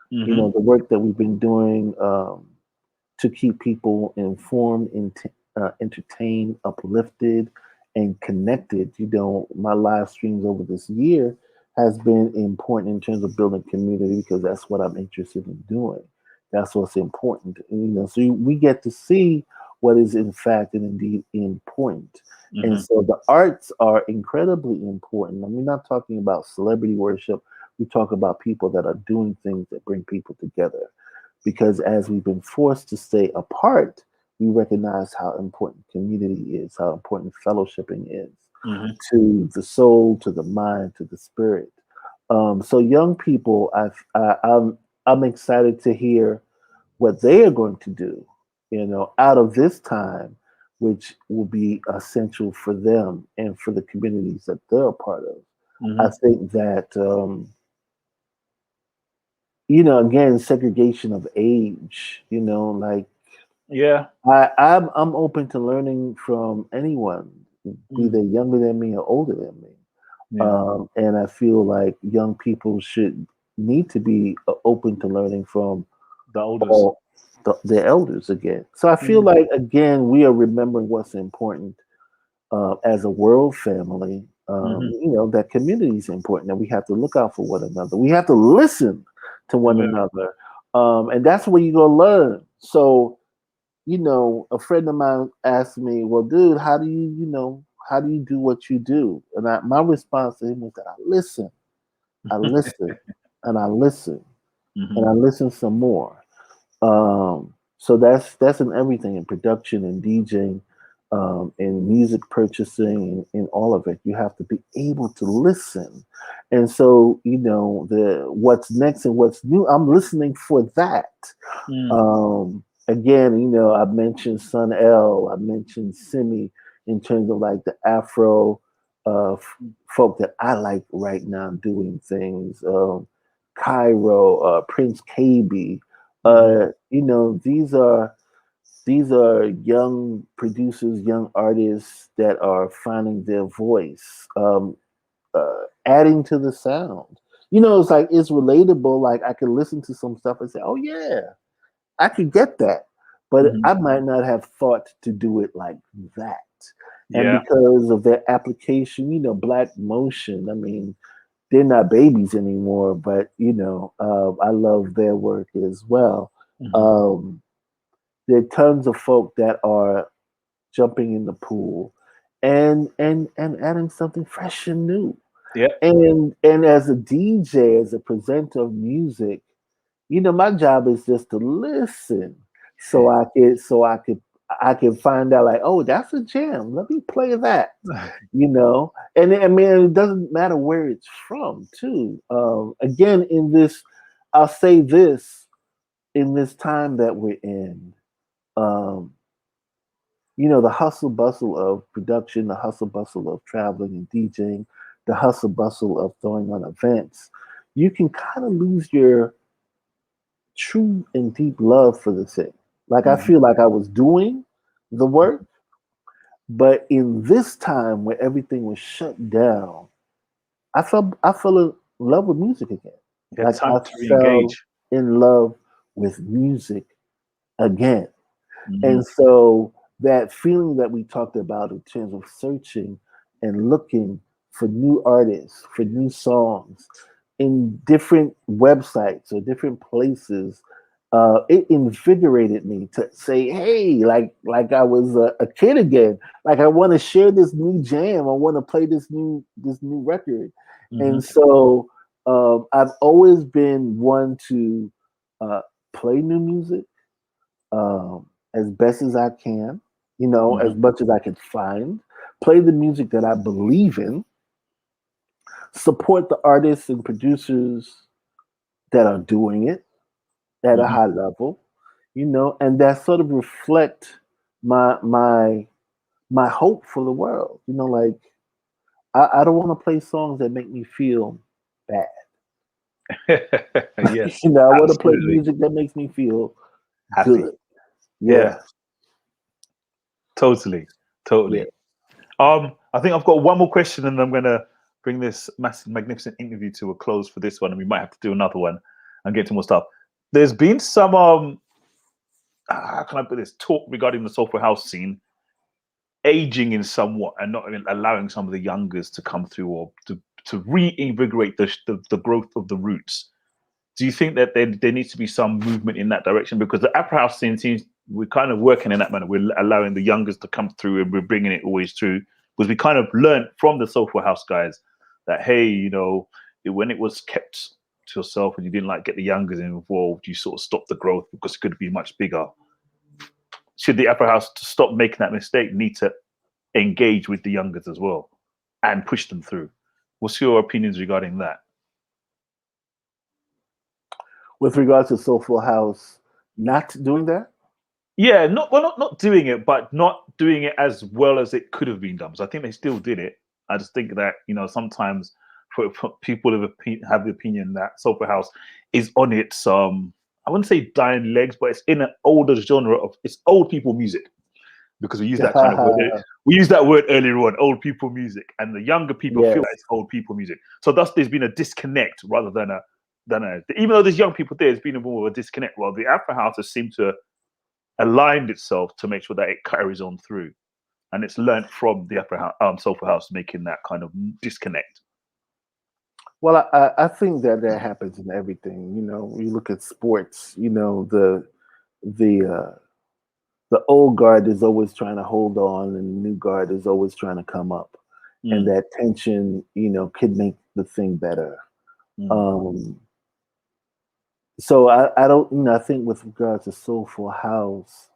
Hmm. The work that we've been doing to keep people informed, entertained, uplifted, and connected. My live streams over this year has been important in terms of building community because that's what I'm interested in doing. That's what's important. So we get to see what is in fact and indeed important. And Hmm. so the arts are incredibly important. And we're not talking about celebrity worship. We talk about people that are doing things that bring people together. Because as we've been forced to stay apart, we recognize how important community is, how important fellowshipping is Hmm. to the soul, to the mind, to the spirit. So young people, I'm excited to hear what they are going to do, out of this time, which will be essential for them and for the communities that they're a part of. I Hmm. think that again, segregation of age, like Yeah. I'm open to learning from anyone, be Mm. they younger than me or older than me. Yeah. And I feel like young people should need to be open to learning from The oldest. all their elders again. So I feel Mm. like again we are remembering what's important as a world family. Hmm. That community is important. That we have to look out for one another. We have to listen to one Yeah. another, and that's where you're gonna learn. So a friend of mine asked me, "Well, dude, how do you do what you do?" And my response to him was that I listen, and I listen, and Hmm. I listen some more. So that's in everything, in production and DJing, in music purchasing, in all of it. You have to be able to listen, and so the what's next and what's new. I'm listening for that. Mm. Again, I mentioned Sun L, I mentioned Simi in terms of like the Afro folk that I like right now doing things. Cairo, Prince KB. Hmm. These are young producers, young artists that are finding their voice, adding to the sound. It's like it's relatable. Like I can listen to some stuff and say, "Oh yeah, I could get that," but Hmm. I might not have thought to do it like that. And Yeah. because of their application, Black Motion. I mean, they're not babies anymore, but I love their work as well. Hmm. Um, there are tons of folk that are jumping in the pool and adding something fresh and new. Yeah. And as a DJ, as a presenter of music, my job is just to listen, so I can find out like, oh, that's a jam. Let me play that. And I mean, it doesn't matter where it's from, too. Again, I'll say this in this time that we're in. Um, the hustle bustle of production, the hustle bustle of traveling and DJing, the hustle bustle of throwing on events, you can kind of lose your true and deep love for the thing. Like I Hmm. feel like I was doing the work, but in this time where everything was shut down, I fell in love with music again. Yeah. Like I Time to fell re-engage. in love with music again. Hmm. And so that feeling that we talked about in terms of searching and looking for new artists, for new songs in different websites or different places, it invigorated me to say, "Hey, like I was a kid again. Like I want to share this new jam. I want to play this new record." Hmm. And so I've always been one to uh, play new music as best as I can, as Hmm. much as I can find, play the music that I believe in, support the artists and producers that are doing it at a Hmm. high level, and that sort of reflect my hope for the world. Like I don't want to play songs that make me feel bad. Yes. I want to play Absolutely. music that makes me feel Happy. good. Yeah, Yeah. Totally. yeah. Totally. I think I've got one more question, and I'm gonna bring this massive, magnificent interview to a close for this one, and we might have to do another one and get to more stuff. There's been some how can I put this, talk regarding the soulful house scene aging in somewhat and not even allowing some of the youngers to come through or to reinvigorate the growth of the roots. Do you think that there needs to be some movement in that direction? Because the Afro House scene seems we're kind of working in that manner. We're allowing the youngest to come through, and we're bringing it always through, because we kind of learned from the Soulful House guys that, hey, you know, when it was kept to yourself and you didn't like get the youngers involved, you sort of stopped the growth because it could be much bigger. Should the Afro House to stop making that mistake, need to engage with the youngers as well and push them through? What's your opinions regarding that? With regards to Soulful House not doing that? Yeah, not doing it, but not doing it as well as it could have been done. So I think they still did it. I just think that, you know, sometimes for people have the opinion that Soulful House is on its I wouldn't say dying legs, but it's in an older genre of it's old people music, because we use that kind of word. We used that word earlier on, old people music, and the younger people Yes. feel that it's old people music. So thus, there's been a disconnect rather than a even though there's young people there, there's been more of a disconnect. Well, the Afro House has seemed to aligned itself to make sure that it carries on through, and it's learned from the Soulful House making that kind of disconnect. Well, I think that happens in everything. You know, you look at sports. You know, the old guard is always trying to hold on, and the new guard is always trying to come up, and that tension, you know, could make the thing better. So I don't, you know, I think with regards to Soulful House,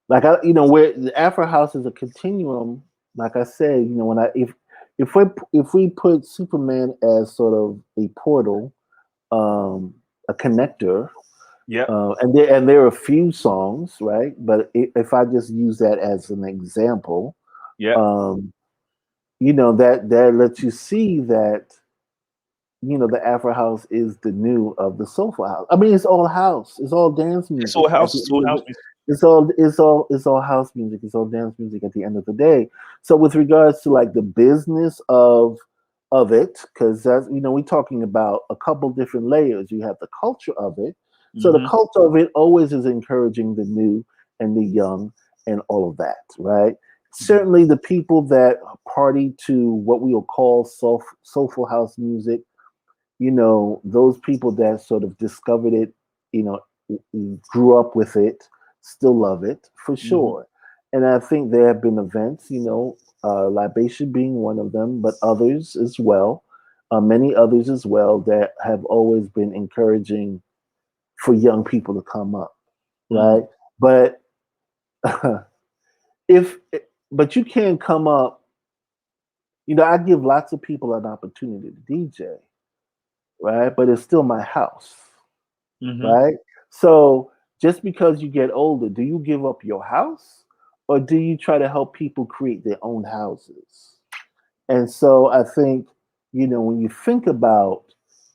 like you know, where the Afro House is a continuum. Like I said, you know, when if we put Superman as sort of a portal, a connector, yeah, and there are a few songs, right? But if I just use that as an example, yeah, you know, that lets you see that, you know, the Afro House is the new of the Soulful House. I mean, it's all house. It's all dance music. it's all house. It's all house music. It's all house music. It's all dance music at the end of the day. So with regards to like the business of it, because that's, you know, we're talking about a couple different layers. You have the culture of it. So the culture of it always is encouraging the new and the young and all of that, right? Certainly the people that party to what we will call soulful house music, you know, those people that sort of discovered it, you know, grew up with it, still love it for sure. And I think there have been events, you know, Libation being one of them, but others as well, many others as well, that have always been encouraging for young people to come up, right? But but you can't come up, you know, I give lots of people an opportunity to DJ, right? But it's still my house, right? So just because you get older, do you give up your house, or do you try to help people create their own houses? And so I think, you know, when you think about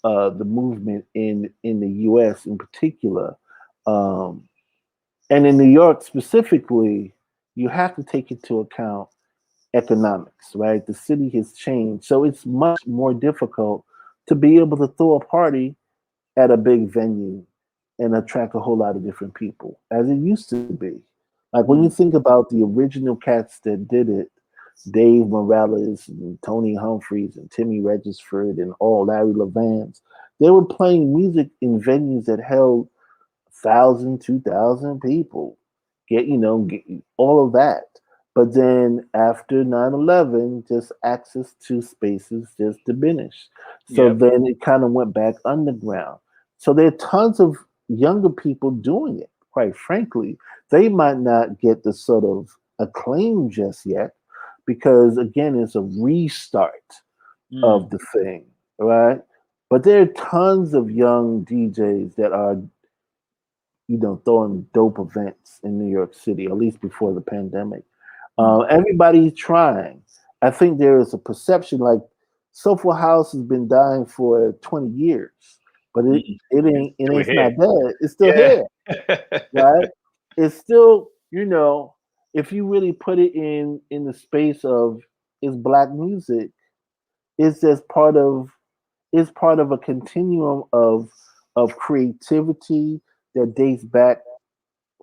the movement in the U.S. in particular, and in New York specifically, you have to take into account economics, right? The city has changed, so it's much more difficult to be able to throw a party at a big venue and attract a whole lot of different people as it used to be. Like when you think about the original cats that did it, Dave Morales and Tony Humphries and Timmy Regisford and all Larry Levans, they were playing music in venues that held 1,000, 2,000 people. Get all of that. But then after 9/11, just access to spaces just diminished. So then it kind of went back underground. So there are tons of younger people doing it, quite frankly. They might not get the sort of acclaim just yet because, again, it's a restart of the thing, right? But there are tons of young DJs that are, you know, throwing dope events in New York City, at least before the pandemic. Everybody's trying. I think there is a perception like Soulful House has been dying for 20 years, but it's not dead. It's still here, right? It's still, you know, if you really put it in the space of is black music, it's just part of a continuum of creativity that dates back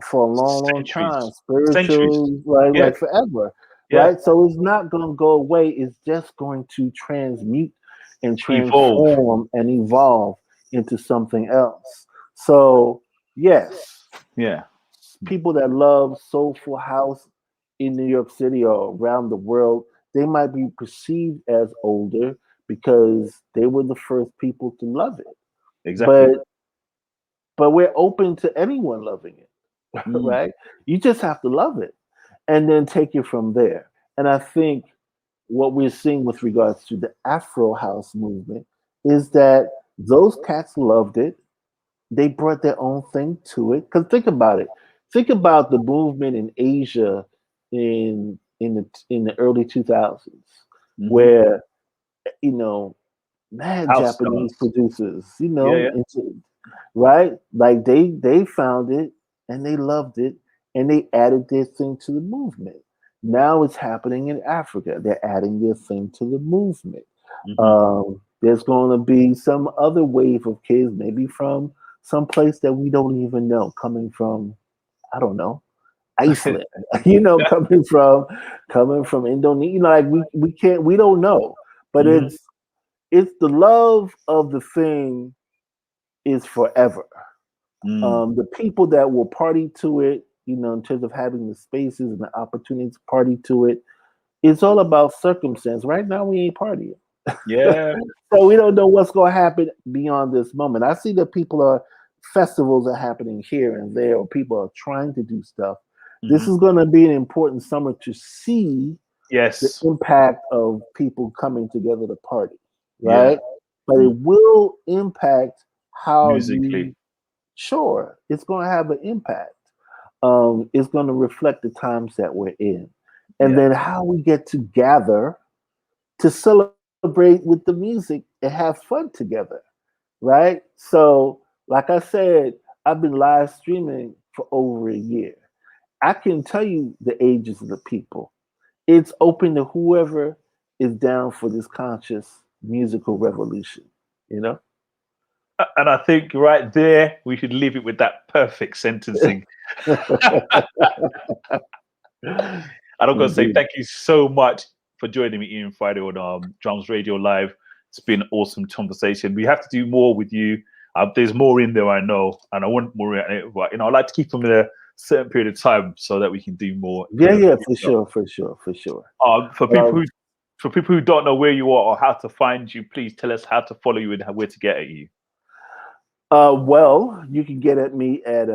for a long time, spiritual, like forever, right? So it's not going to go away. It's just going to transmute and transform and evolve into something else. So yes, people that love soulful house in New York City or around the world, they might be perceived as older because they were the first people to love it. Exactly. But we're open to anyone loving it, Mm. right? You just have to love it and then take it from there. And I think what we're seeing with regards to the Afro House movement is that those cats loved it. They brought their own thing to it. Because think about it. Think about the movement in Asia in the early 2000s, Hmm. where you know mad House Japanese stars. producers, Yeah, yeah. right? Like they found it and they loved it and they added their thing to the movement. Now it's happening in Africa. They're adding their thing to the movement. Hmm. There's going to be some other wave of kids, maybe from some place that we don't even know, coming from I don't know Iceland, coming from Indonesia. Like we don't know, but Hmm. it's the love of the thing is forever. Mm. The people that will party to it, in terms of having the spaces and the opportunity to party to it, it's all about circumstance. Right now, we ain't partying. Yeah. So we don't know what's going to happen beyond this moment. I see that festivals are happening here and there, or people are trying to do stuff. This Hmm. is going to be an important summer to see the Yes. impact of people coming together to party, Yeah. right? But it Mm. will impact how Musically. you, sure, it's going to have an impact. It's going to reflect the times that we're in. And Yeah. then how we get to gather to celebrate with the music and have fun together, right? So, like I said, I've been live streaming for over a year. I can tell you the ages of the people. It's open to whoever is down for this conscious musical revolution, you know? And I think right there we should leave it with that perfect sentencing. And I'm gonna say Indeed. thank you so much for joining me Ian Friday on Drums Radio Live. It's been an awesome conversation. We have to do more with you. There's more in there, I know, and I want more in it, but I like to keep them in a certain period of time so that we can do more Yeah, in the yeah, for future. sure, for sure, for sure. For Um, people who don't know where you are or how to find you, please tell us how to follow you and where to get at you. well, you can get at me at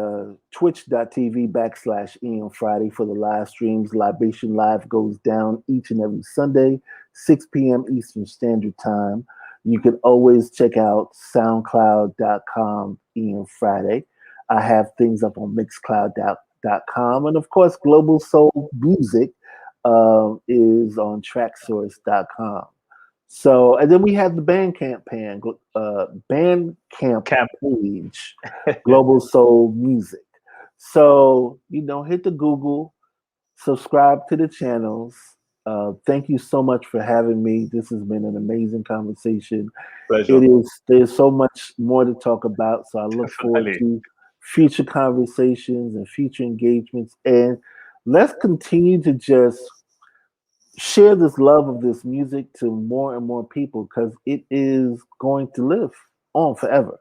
twitch.tv/Ian Friday for the live streams. Libation Live goes down each and every Sunday, 6 p.m. Eastern Standard Time. You can always check out soundcloud.com Ian Friday. I have things up on mixcloud.com. And of course, Global Soul Music is on tracksource.com. So, and then we have the Bandcamp Camp. page, Global Soul Music. So, hit the Google, subscribe to the channels. Thank you so much for having me. This has been an amazing conversation. Pleasure. There's so much more to talk about. So I look forward Definitely. to future conversations and future engagements. And let's continue to just share this love of this music to more and more people because it is going to live on forever,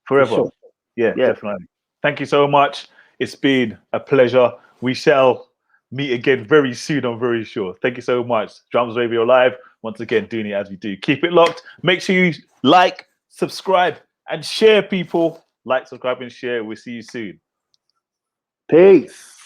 for Forever. sure. Yeah, Yeah. definitely. Thank you so much. It's been a pleasure. We shall meet again very soon, I'm very sure. Thank you so much. Drums Radio Live, once again, doing it as we do. Keep it locked. Make sure you like, subscribe, and share, people. Like, subscribe, and share. We'll see you soon. Peace.